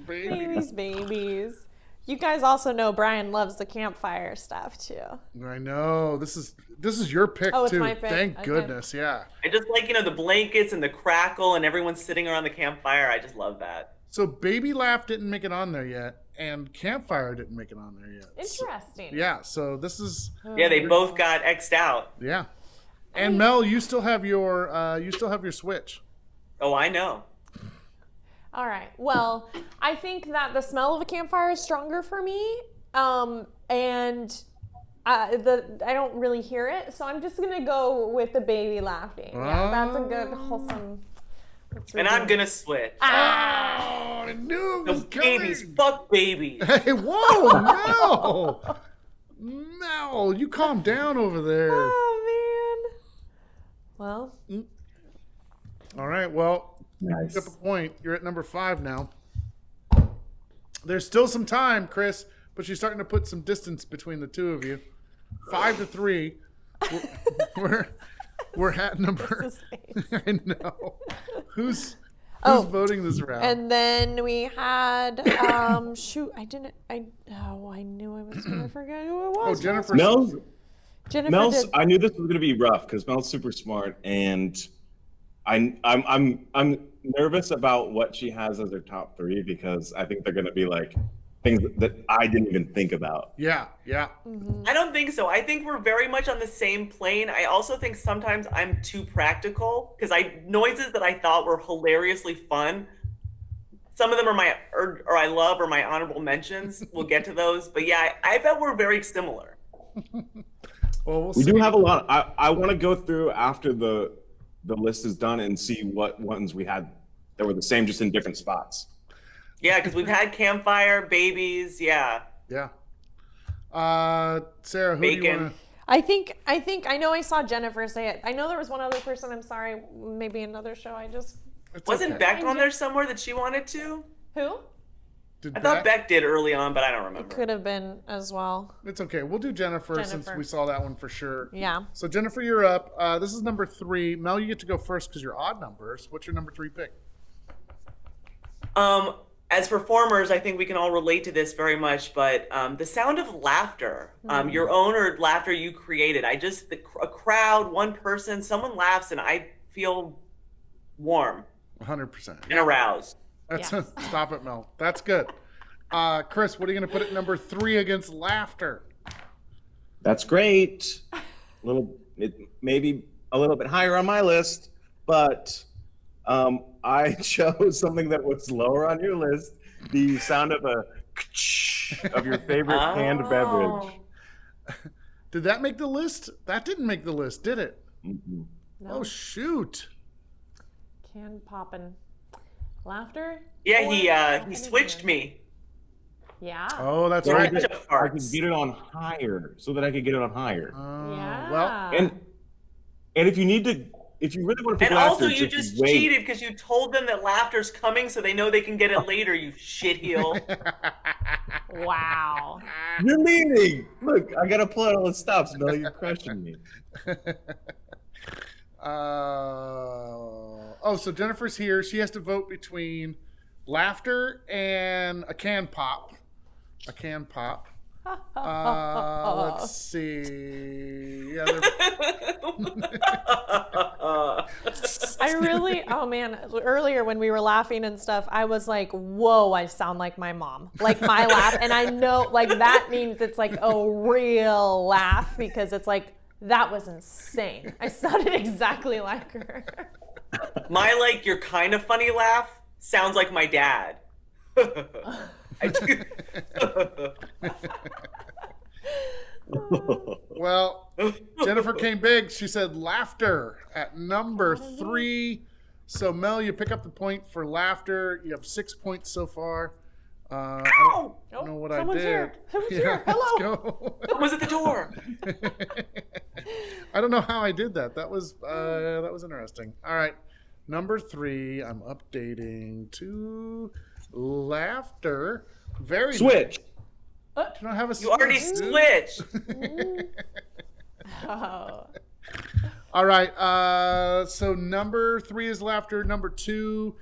Babies. You guys also know Brian loves the campfire stuff too. I know. This is your pick Oh, it's too. my pick. Thank Okay. goodness. Yeah. I just like, the blankets and the crackle and everyone sitting around the campfire. I just love that. So Baby Laugh didn't make it on there yet, and Campfire didn't make it on there yet. Interesting. Yeah. So this is Yeah, they both got X'd out. yeah. And Mel, you still have your Switch. Oh, I know. All right. Well, I think that the smell of a campfire is stronger for me, and I don't really hear it, so I'm just gonna go with the baby laughing. Yeah, that's a good wholesome. And I'm going to switch. Oh, I knew it was The babies. coming. Fuck babies. Hey, whoa, Mel! Mel, you calm down over there. Oh man. Well, All right, well, Nice. you picked up a point. You're at number 5 now. There's still some time, Chris, but you're starting to put some distance between the two of you. 5 to 3. We're at number. I know. Who's voting this round? and then we had shoot, I knew I was gonna forget who it was. Jennifer. Jennifer Mel's. did. I knew this was going to be rough because Mel's super smart, and I'm nervous about what she has as her top 3 because I think they're going to be like things that I didn't even think about. Yeah. I don't think so. I think we're very much on the same plane. I also think sometimes I'm too practical because noises that I thought were hilariously fun Some of them are or I love or my honorable mentions. We'll get to those. But yeah, I bet we're very similar. Well, We do have a lot. I want to go through after the list is done and see what ones we had that were the same, just in different spots. Yeah, because we've had campfire, babies, yeah. Yeah. Sarah, who do you Bacon. want to... I know I saw Jennifer say it. I know there was one other person. I'm sorry, maybe another show. Wasn't Beck on there somewhere that she wanted to? Who? Did I thought Beck did early on, but I don't remember. Could have been as well. It's okay. We'll do Jennifer since Jennifer. we saw that one for sure. Yeah. So Jennifer, you're up. This is number 3. Mel, you get to go first because you're odd numbers. What's your number 3 pick? As performers, I think we can all relate to this very much, but the sound of laughter, your own or laughter you created. A crowd, one person, someone laughs, and I feel warm 100%. and aroused. That's Yes. Stop it, Mel. That's good. Chris, what are you going to put at number 3 against laughter? That's great. Maybe a little bit higher on my list, but I chose something that was lower on your list. The sound of of your favorite canned beverage. Did that make the list? That didn't make the list, did it? Mm-hmm. No. Oh, shoot. Can poppin'. Laughter? Yeah, he switched me. Yeah. Oh, that's So right. Bunch of I could farts. get it on higher, so that I could get it on higher. Yeah. Well, And if you really want to pick And laughter, also, you just wait. cheated because you told them that laughter's coming, so they know they can get it later. You shitheel. Wow. You're leaving. Look, I gotta pull out all the stops, Mel. You're crushing me. So Jennifer's here. She has to vote between laughter and a can pop. A can pop. Let's see. Yeah, Oh man, earlier when we were laughing and stuff, I was like, whoa, I sound like my mom. Like my laugh. And I know like that means it's like a real laugh because it's like, that was insane. I sounded exactly like her. My you're kind of funny laugh sounds like my dad. I do. Well, Jennifer came big. She said laughter at number 3. So Mel, you pick up the point for laughter. You have 6 points so far. I don't know what I Someone's did. here. Someone's here. Let's Hello. go. Someone's at the door. I don't know how I did that. That was interesting. All right, number 3. I'm updating to laughter. Very Switch. You don't have a You already switch, dude. switched. Oh. All right. So number 3 is laughter. Number 2,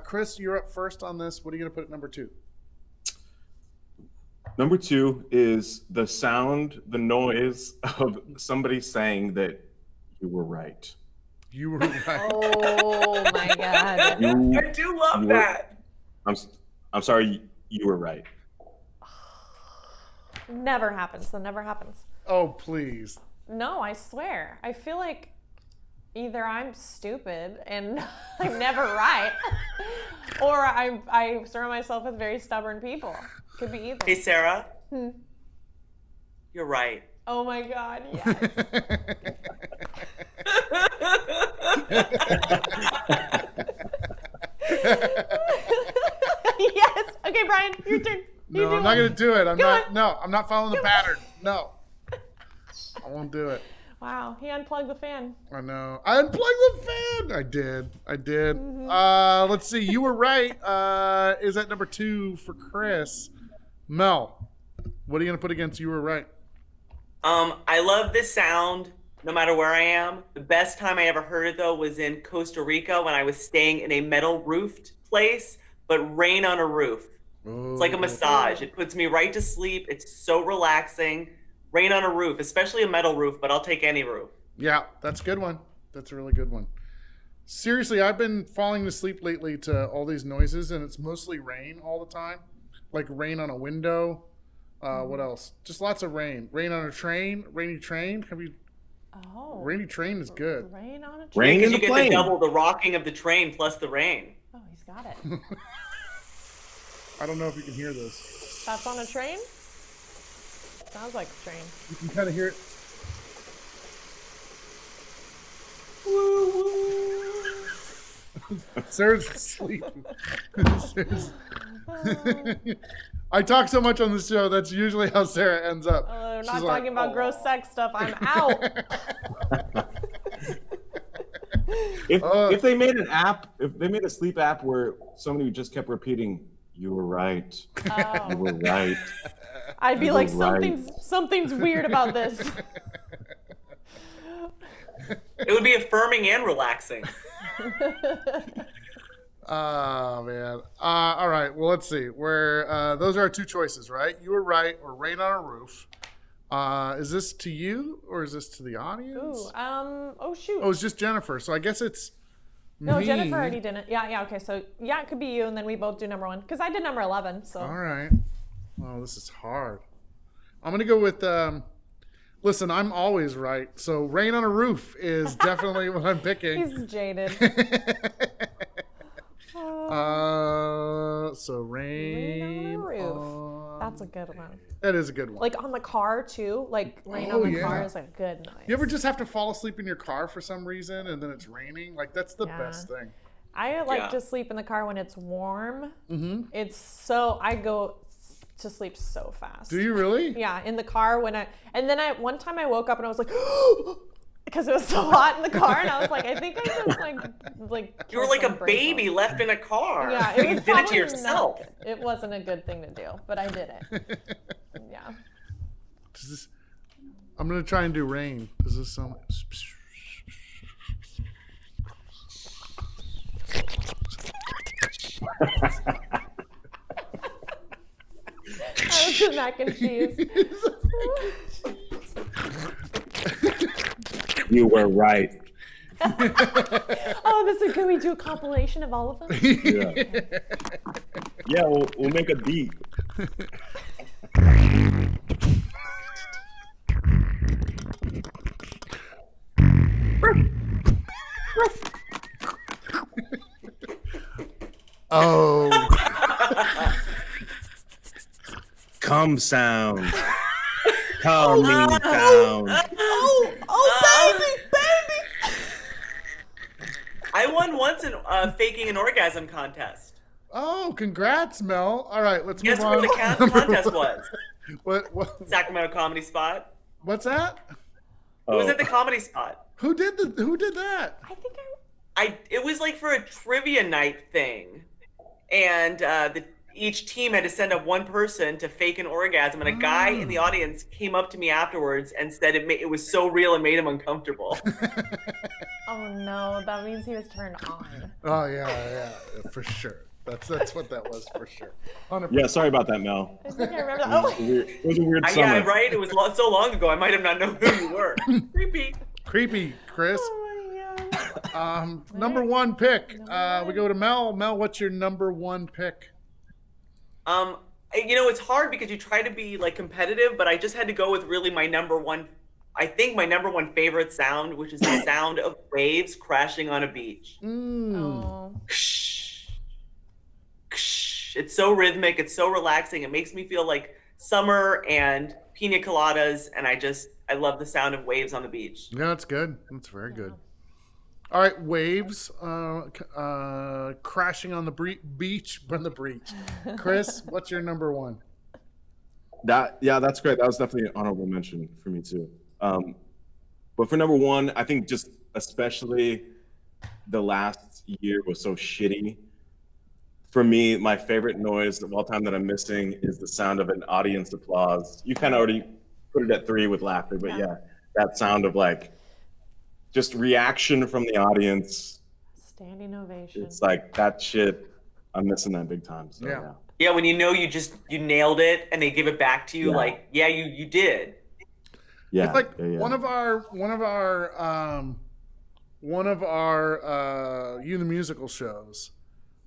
Chris, you're up first on this. What are you going to put at number 2? Number 2 is the noise of somebody saying that you were right. You were right. Oh my God. I do love that. I'm sorry, you were right. Never happens. That never happens. Oh, please. No, I swear. I feel like either I'm stupid and I'm never right, or I surround myself with very stubborn people. Could be either. Hey, Sarah. You're right. Oh my God, yes. Yes. Okay, Brian, your turn. You No, do I'm not one. going to do it. I'm Go not. on. No, I'm not following the pattern. No, I won't do it. Wow, he unplugged the fan. I know. I unplugged the fan. I did. Let's see. You were right. Is at number 2 for Chris. Mel, what are you going to put against you were right? I love this sound no matter where I am. The best time I ever heard it, though, was in Costa Rica when I was staying in a metal roofed place, but rain on a roof. It's like a massage. It puts me right to sleep. It's so relaxing. Rain on a roof, especially a metal roof, but I'll take any roof. Yeah, that's a good one. That's a really good one. Seriously, I've been falling asleep lately to all these noises, and it's mostly rain all the time. Like rain on a window. What else? Just lots of rain. Rain on a train. Rainy train. Have you? Oh. Rainy train is good. Rain on a train. Rain Because in you the get plane. the double the rocking of the train plus the rain. Oh, he's got it. I don't know if you can hear this. That's on a train? Sounds like a train. You can kind of hear it. Sarah's asleep. Sarah's... I talk so much on this show, that's usually how Sarah ends up. We're She's not like, talking about "Oh." gross sex stuff. I'm out. If they made an app, if they made a sleep app where somebody just kept repeating, "You were right, you were right," I'd be You like, were right. something's weird about this. It would be affirming and relaxing. Oh man. All right. Well, let's see. Where those are our two choices, right? You were right, or Rain on a Roof. Is this to you or is this to the audience? Ooh, oh shoot. Oh, it's just Jennifer. So I guess it's No, me. Jennifer already didn't. Yeah, okay. So yeah, it could be you, and then we both do number 1 because I did number 11. So All right. Oh, this is hard. I'm gonna go with. Listen, I'm always right. So Rain on a Roof is definitely what I'm picking. he's jaded. So Rain on a Roof. on- That's a good one. That is a good one. Like on the car too. Like rain Oh, on the car yeah. is like a good noise. You ever just have to fall asleep in your car for some reason and then it's raining? Like that's the Yeah. best thing. I like Yeah. to sleep in the car when it's warm. Mm-hmm. It's so I go to sleep so fast. Do you really? Yeah, in the car one time I woke up and I was like because it was so hot in the car and I was like, I think I just like You were killed like a some brain baby cells. left in a car. Yeah, you it was did it to probably yourself. not good. It wasn't a good thing to do, but I did it. Yeah. Does this, I'm gonna try and do rain. Does this sound? That was the mac and cheese. You were right. Oh, can we do a compilation of all of them? Yeah. Yeah, we'll make a beat. Oh. Come sound. Coming sound. I won once in faking an orgasm contest. Oh, congrats, Mel. All right, let's Guess move where on. the Number contest one. was? What? Sacramento Comedy Spot. What's that? It was Oh. at the Comedy Spot. Who did that? I think It was like for a trivia night thing, and each team had to send up one person to fake an orgasm, and a guy in the audience came up to me afterwards and said it was so real and made him uncomfortable. Oh no, that means he was turned on. Oh yeah, for sure. That's what that was for sure. 100%. Yeah, sorry about that, Mel. I think I remember that. Oh, It was a weird summer. Yeah, right. It was so long ago. I might have not known who you were. Creepy. Creepy, Chris. oh my god. Number one pick. We go to Mel. Mel, what's your number one pick? It's hard because you try to be like competitive, but I just had to go with really my number one. I think my number one favorite sound, which is the sound of waves crashing on a beach. Oh. It's so rhythmic. It's so relaxing. It makes me feel like summer and pina coladas, and I love the sound of waves on the beach. Yeah, that's good. That's very good. All right, waves crashing on the beach. Chris, what's your number one? That's great. That was definitely an honorable mention for me too. But for number one, I think just especially the last year was so shitty. For me, my favorite noise of all time that I'm missing is the sound of an audience applause. You kind of already put it at 3 with laughter, but yeah, that sound of like just reaction from the audience. Standing ovation. It's like that shit. I'm missing that big time. So Yeah. Yeah, when you know you nailed it, and they give it back to you, Yeah. like, yeah, you did. Yeah. It's like yeah. one of our You the Musical shows.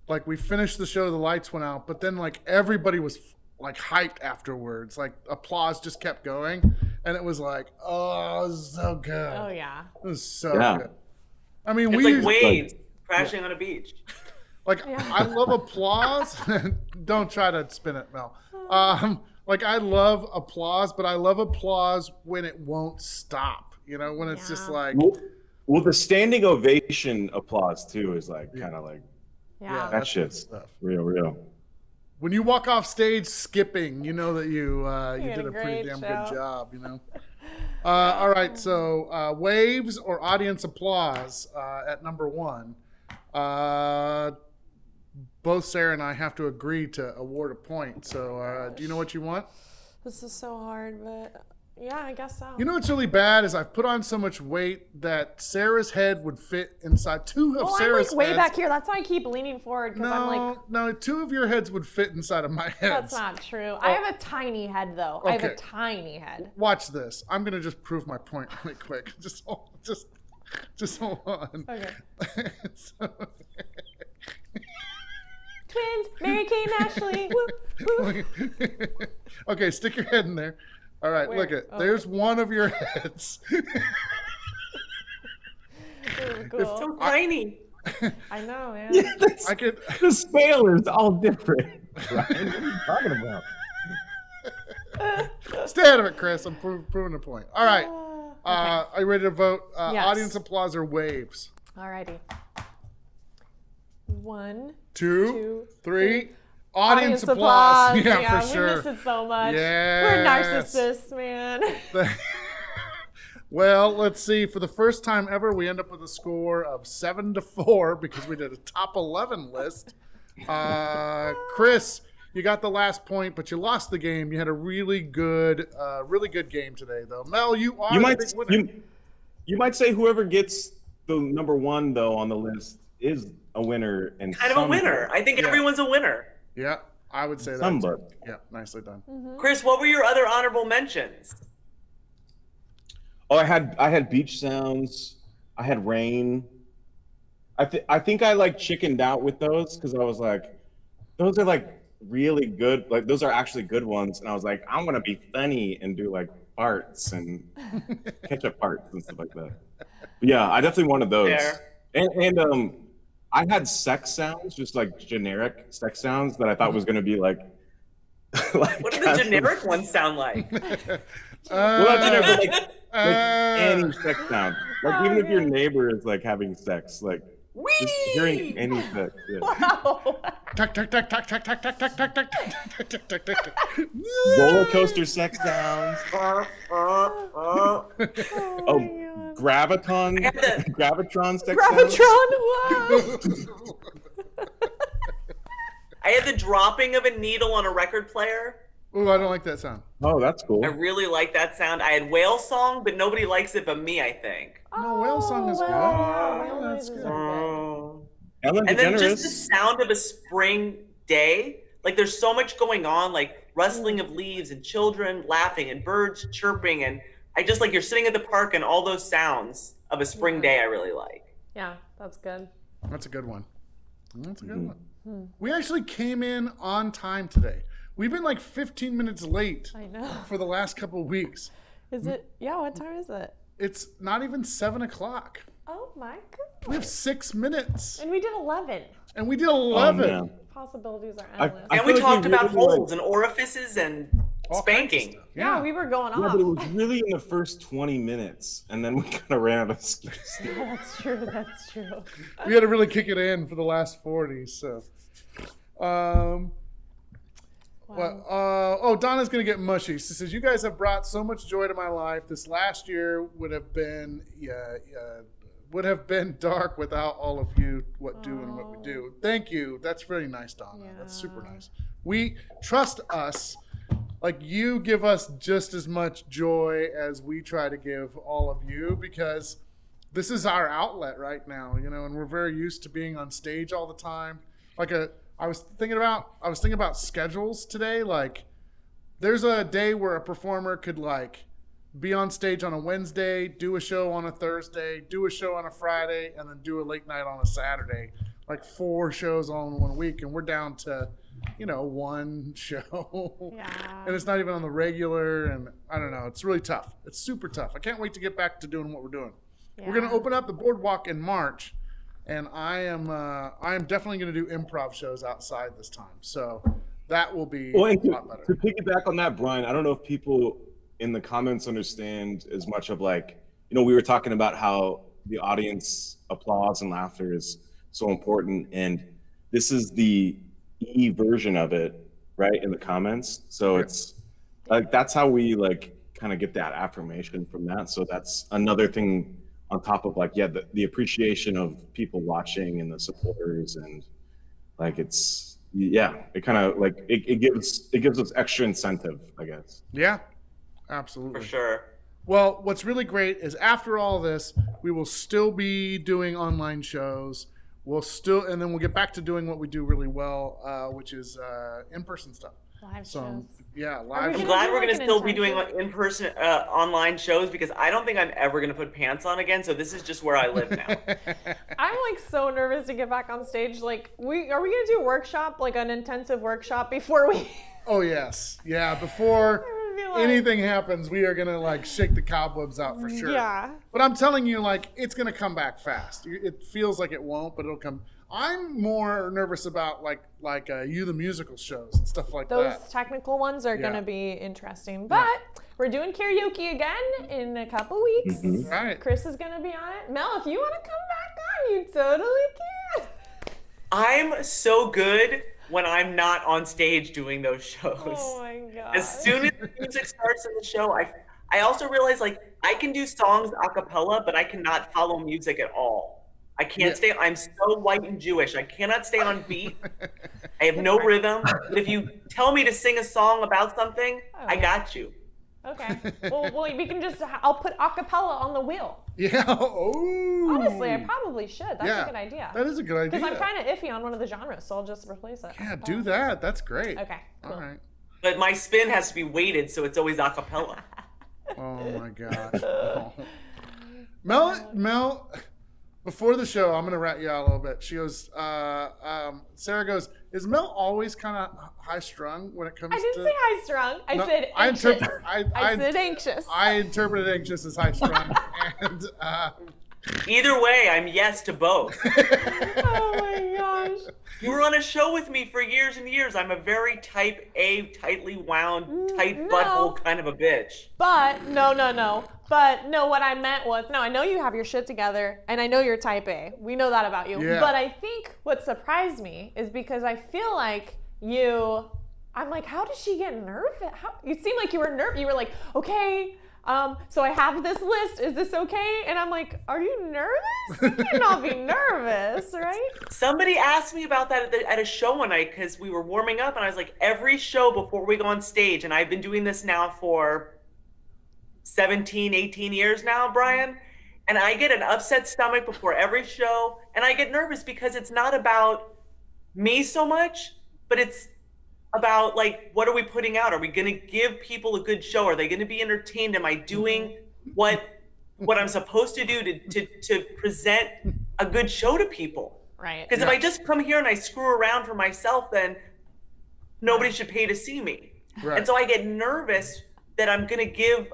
Like we finished the show, the lights went out, but then like everybody was like hyped afterwards. Like applause just kept going, and it was like, oh, it was so good. Oh yeah. It was so Yeah. good. I mean, It's we like waves crashing on a beach. Like, I love applause. Don't try to spin it, Mel. Like, I love applause, but I love applause when it won't stop. You know, when it's just like. Well, the standing ovation applause too is like kind of like. Yeah. That shit's real. When you walk off stage skipping, you know that you did a pretty damn good job. You know. All right, so waves or audience applause at number 1. Both Sarah and I have to agree to award a point. So do you know what you want? This is so hard, but yeah, I guess so. You know what's really bad is I've put on so much weight that Sarah's head would fit inside 2 of Sarah's I'm like way heads. back here. That's why I keep leaning forward because I'm like. No, 2 of your heads would fit inside of my head. That's not true. I have a tiny head though. I have a tiny head. Watch this. I'm gonna just prove my point really quick. Just hold on. Okay. So, Twins, Mary Kate and Ashley. Woo, woo. okay, stick your head in there. All right, Where? look it. Oh. There's one of your heads. Cool. So tiny. I know, man. Yeah, I could. the scale is all different. Right? What are you talking about? Stay out of it, Chris. I'm proving a point. All right. Okay. Are you ready to vote? Yes. Audience applause or waves? Alrighty. 1, 2, 3. Audience applause. Yeah, for sure. We miss it so much. Yes. We're narcissists, man. Well, let's see. For the first time ever, we end up with a score of 7-4 because we did a top 11 list. Chris, you got the last point, but you lost the game. You had a really good game today, though. Mel, you are the big winner. You might say whoever gets the number 1 though on the list is a winner and Kind of a winner. I think everyone's a winner. Yeah, I would say that. Somebody. Yeah, nicely done. Chris, what were your other honorable mentions? Oh, I had beach sounds. I had rain. I think I like chickened out with those because I was like, those are like really good. Like those are actually good ones. And I was like, I'm gonna be funny and do like farts and ketchup farts and stuff like that. But yeah, I definitely wanted those. Fair. And I had sex sounds, just like generic sex sounds that I thought was gonna be like. What do the generic ones sound like? Well, not generic, but like any sex sound. Like even if your neighbor is like having sex, like just hearing any sex. Yeah. Wow. Tuck, tuck, tuck, tuck, tuck, tuck, tuck, tuck, tuck, tuck, tuck, tuck, tuck, tuck. Roller coaster sex sounds. Oh, Gravitron sex sounds. Gravitron. Wow. I had the dropping of a needle on a record player. Ooh, I don't like that sound. Oh, that's cool. I really like that sound. I had whale song, but nobody likes it but me, I think. No, whale song is good. Yeah, whale That's noises good. are Ellen And then DeGeneres. just the sound of a spring day. Like there's so much going on, like rustling of leaves and children laughing and birds chirping. And I just like you're sitting at the park and all those sounds of a spring day I really like. Yeah, that's good. That's a good one. That's a good one. We actually came in on time today. We've been like 15 minutes late I know. for the last couple of weeks. Is it? Yeah, what time is it? It's not even 7 o'clock. Oh my god. We have 6 minutes. And we did 11. And we did 11. man. Possibilities are I- endless. I And we feel like talked we about really, holes and orifices and All kinds of spanking. stuff. yeah, we were going Yeah, off. but it was really in the first 20 minutes, and then we kind of ran out of steam. That's true. That's true. We had to really kick it in for the last 40. So, well, Donna's gonna get mushy. She says, "You guys have brought so much joy to my life. This last year would have been dark without all of you. What we do. Thank you. That's very nice, Donna. That's super nice. We trust us. Like you give us just as much joy as we try to give all of you because this is our outlet right now, you know, and we're very used to being on stage all the time. I was thinking about schedules today. Like there's a day where a performer could like be on stage on a Wednesday, do a show on a Thursday, do a show on a Friday, and then do a late night on a Saturday. Like 4 shows all in 1 week, and we're down to, you know, 1 show. Yeah. And it's not even on the regular, and I don't know. It's really tough. It's super tough. I can't wait to get back to doing what we're doing. Yeah. We're going to open up the boardwalk in March. and I am definitely going to do improv shows outside this time. So that will be Well, a and lot better. to piggyback on that, Brian, I don't know if people in the comments understand as much of like, we were talking about how the audience applause and laughter is so important, and this is the E version of it, right, in the comments. So it's like that's how we like kind of get that affirmation from that. So that's another thing on top of like, the appreciation of people watching and the supporters, and like it kind of like it gives us extra incentive, I guess. Yeah, absolutely. For sure. Well, what's really great is after all this, we will still be doing online shows. And then we'll get back to doing what we do really well, which is in-person stuff. Live shows. Yeah, live. I'm glad we're going to still be doing in-person online shows, because I don't think I'm ever going to put pants on again. So this is just where I live now. I'm like so nervous to get back on stage. Like, are we going to do a workshop, like an intensive workshop before we? Oh yes, yeah. Before anything happens, we are gonna like shake the cobwebs out for sure. Yeah. But I'm telling you, like, it's gonna come back fast. It feels like it won't, but it'll come. I'm more nervous about like You the Musical shows and stuff like Those that. technical ones are going to be interesting. But we're doing karaoke again in a couple weeks. Mm-hmm. Right. Chris is going to be on it. Mel, if you want to come back on, you totally can. I'm so good when I'm not on stage doing those shows. Oh my god. As soon as the music starts in the show, I also realize like I can do songs a cappella, but I cannot follow music at all. I can't stay. I'm so white and Jewish. I cannot stay on beat. I have no rhythm. But if you tell me to sing a song about something, I got you. Okay. Well, we can I'll put a cappella on the wheel. Yeah. Oh. Honestly, I probably should. That's a good idea. That is a good idea. Because I'm kind of iffy on one of the genres, so I'll just replace it. Yeah, do that. That's great. Okay. Cool. All right. But my spin has to be weighted, so it's always a cappella. Oh my gosh. Oh. Mel. Before the show, I'm gonna rat you out a little bit. She goes, Sarah goes, is Mel always kind of high strung when it comes to? I didn't say high strung. I said anxious. I said anxious. I interpreted anxious as high strung, and Either way, I'm yes to both. Oh my gosh. You were on a show with me for years and years. I'm a very type A, tightly wound, tight butthole kind of a bitch. But no. But no, what I meant was, I know you have your shit together, and I know you're type A. We know that about you. Yeah. But I think what surprised me is because I feel like I'm like, how did she get nervous? You seemed like you were nervous. You were like, okay, so I have this list. Is this okay? And I'm like, are you nervous? You cannot be nervous, right? Somebody asked me about that at a show one night because we were warming up, and I was like, every show before we go on stage, and I've been doing this now for 17, 18 years now, Brian, and I get an upset stomach before every show, and I get nervous because it's not about me so much, but it's about like, what are we putting out? Are we going to give people a good show? Are they going to be entertained? Am I doing what I'm supposed to do to present a good show to people? Right. Because if I just come here and I screw around for myself, then nobody should pay to see me. Right. And so I get nervous that I'm going to give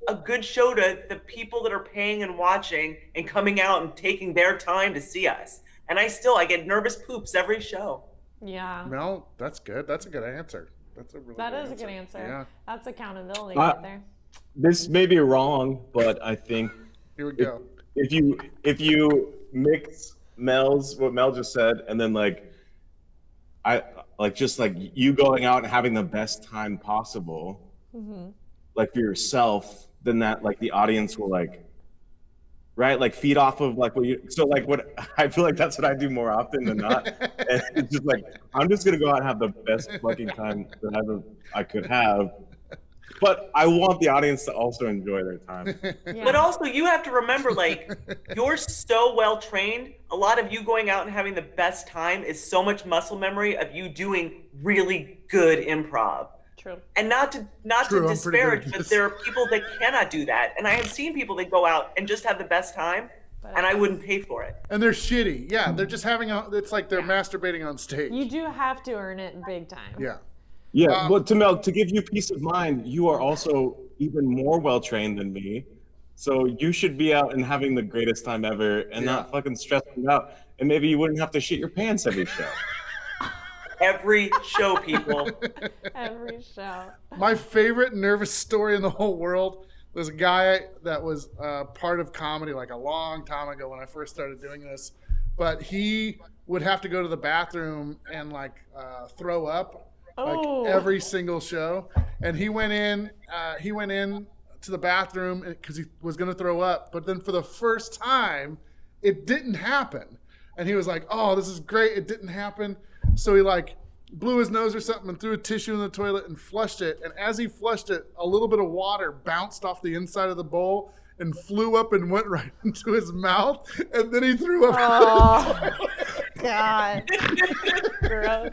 a good show to the people that are paying and watching and coming out and taking their time to see us. And I get nervous poops every show. Yeah. Mel, that's good. That's a good answer. That's a really That good is a answer. good answer. Yeah. That's accountability right there. This may be wrong, but I think Here we go. if you mix what Mel just said, and then you going out and having the best time possible, like for yourself, then that like the audience will feed off of like what I feel like that's what I do more often than not. And it's just like, I'm just gonna go out and have the best fucking time that I could have. But I want the audience to also enjoy their time. Yeah. But also you have to remember, like, you're so well trained. A lot of you going out and having the best time is so much muscle memory of you doing really good improv. True. And not to disparage, but there are people that cannot do that. And I have seen people that go out and just have the best time, and I wouldn't pay for it. And they're shitty. Yeah, they're just it's like they're masturbating on stage. You do have to earn it big time. Yeah. Yeah, but to give you peace of mind, you are also even more well trained than me. So you should be out and having the greatest time ever and not fucking stressing out. And maybe you wouldn't have to shit your pants every show. Every show, people. Every show. My favorite nervous story in the whole world was a guy that was part of comedy like a long time ago when I first started doing this. But he would have to go to the bathroom and like throw up like every single show. And he went in to the bathroom because he was going to throw up. But then for the first time, it didn't happen. And he was like, oh, this is great. It didn't happen. So he like blew his nose or something and threw a tissue in the toilet and flushed it. And as he flushed it, a little bit of water bounced off the inside of the bowl and flew up and went right into his mouth. And then he threw up. Oh, God. Gross.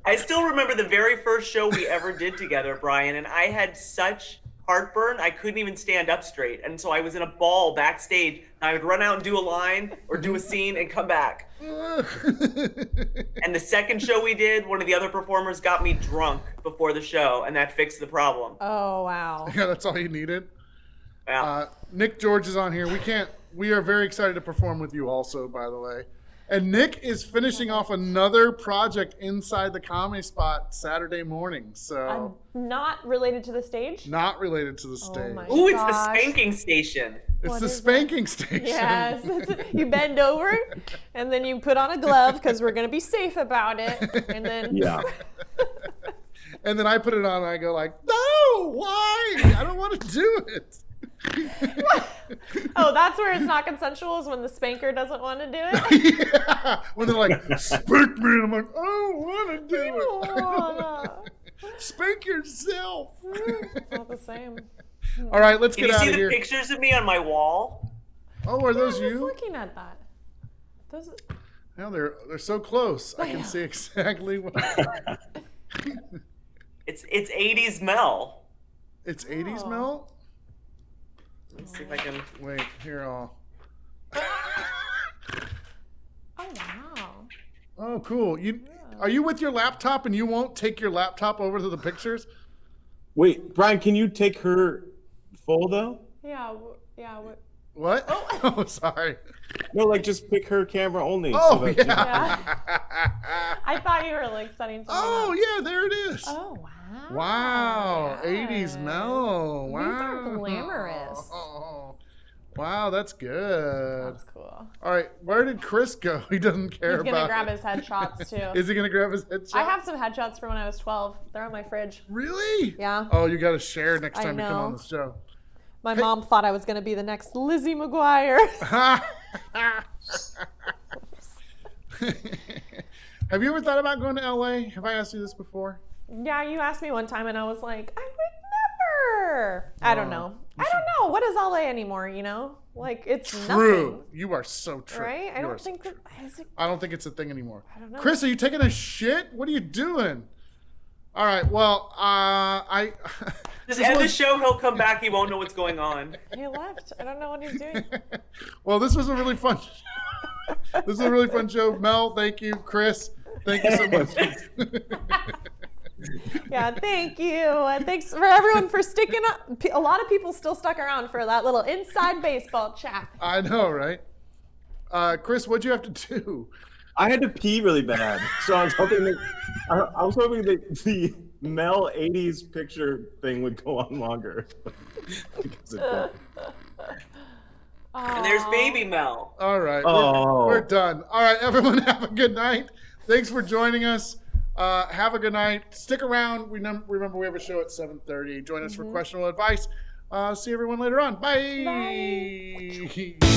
I still remember the very first show we ever did together, Brian, and I had such heartburn, I couldn't even stand up straight. And so I was in a ball backstage. I would run out and do a line or do a scene and come back. And the second show we did, one of the other performers got me drunk before the show, and that fixed the problem. Oh, wow. Yeah, that's all you needed. Yeah. Nick George is on here. We are very excited to perform with you also, by the way. And Nick is finishing off another project inside the Comedy Spot Saturday morning. So I'm not related to the stage? not related to the stage. my Ooh, it's the gosh. spanking station. It's What the is spanking station. Yes. You bend over and then you put on a glove because we're going to be safe about it. And then Yeah. And then I put it on and I go like, no, why? I don't want to do it. Oh, that's where it's not consensual, is when the spanker doesn't want to do it? Yeah. When they're like, spank me. And I'm like, I don't want to do it. Oh, Spank yourself. it's not the same. All right, let's Can get you out see of the here. pictures of me on my wall? Oh, are I those was you? looking at that. Those, No, they're so close. I can see exactly what. It's 80s Mel. It's 80s, Oh. Mel? Let's see if I can. Wait, here I'll. oh, wow. Oh, cool. Are you with your laptop and you won't take your laptop over to the pictures? Wait, Brian, can you take her full though? Yeah, yeah. What? Oh, sorry. No, like just pick her camera only. Oh, that Yeah. I thought you were like setting something Oh, up. yeah, there it is. Oh, wow. Wow. 80s Yes. Mel. Wow. These are glamorous. Oh, wow, that's good. That's cool. All right, where did Chris go? He doesn't care He's about gonna grab it. his headshots too. Is he gonna grab his headshot? I have some headshots from when I was 12. They're on my fridge. Really? Yeah. Oh, you got to share next I time you come on know. the show. My mom thought I was gonna be the next Lizzie McGuire. Have you ever thought about going to LA? Have I asked you this before? Yeah, you asked me one time, and I was like, I would never. I don't know. I don't know. What is LA anymore? You know, like it's True. nothing, You are so true. right? I You are don't so think true. that. Is it, I don't think it's a thing anymore. I don't know. Chris, are you taking a shit? What are you doing? All right. Well, I. Just end the show, he'll come back, he won't know what's going on. he left. I don't know what he's doing. Well, this was a really fun. This is a really fun show. Mel, thank you. Chris, thank you so much. Yeah, thank you. And thanks for everyone for sticking up. A lot of people still stuck around for that little inside baseball chat. I know, right? Chris, what'd you have to do? I had to pee really bad, so I was hoping that the Mel 80s picture thing would go on longer. Because it didn't. And there's baby Mel. All right, Oh. we're done. All right, everyone, have a good night. Thanks for joining us. Have a good night. Stick around. Remember, we have a show at 7:30. Join us for questionable advice. See everyone later on. Bye. Bye.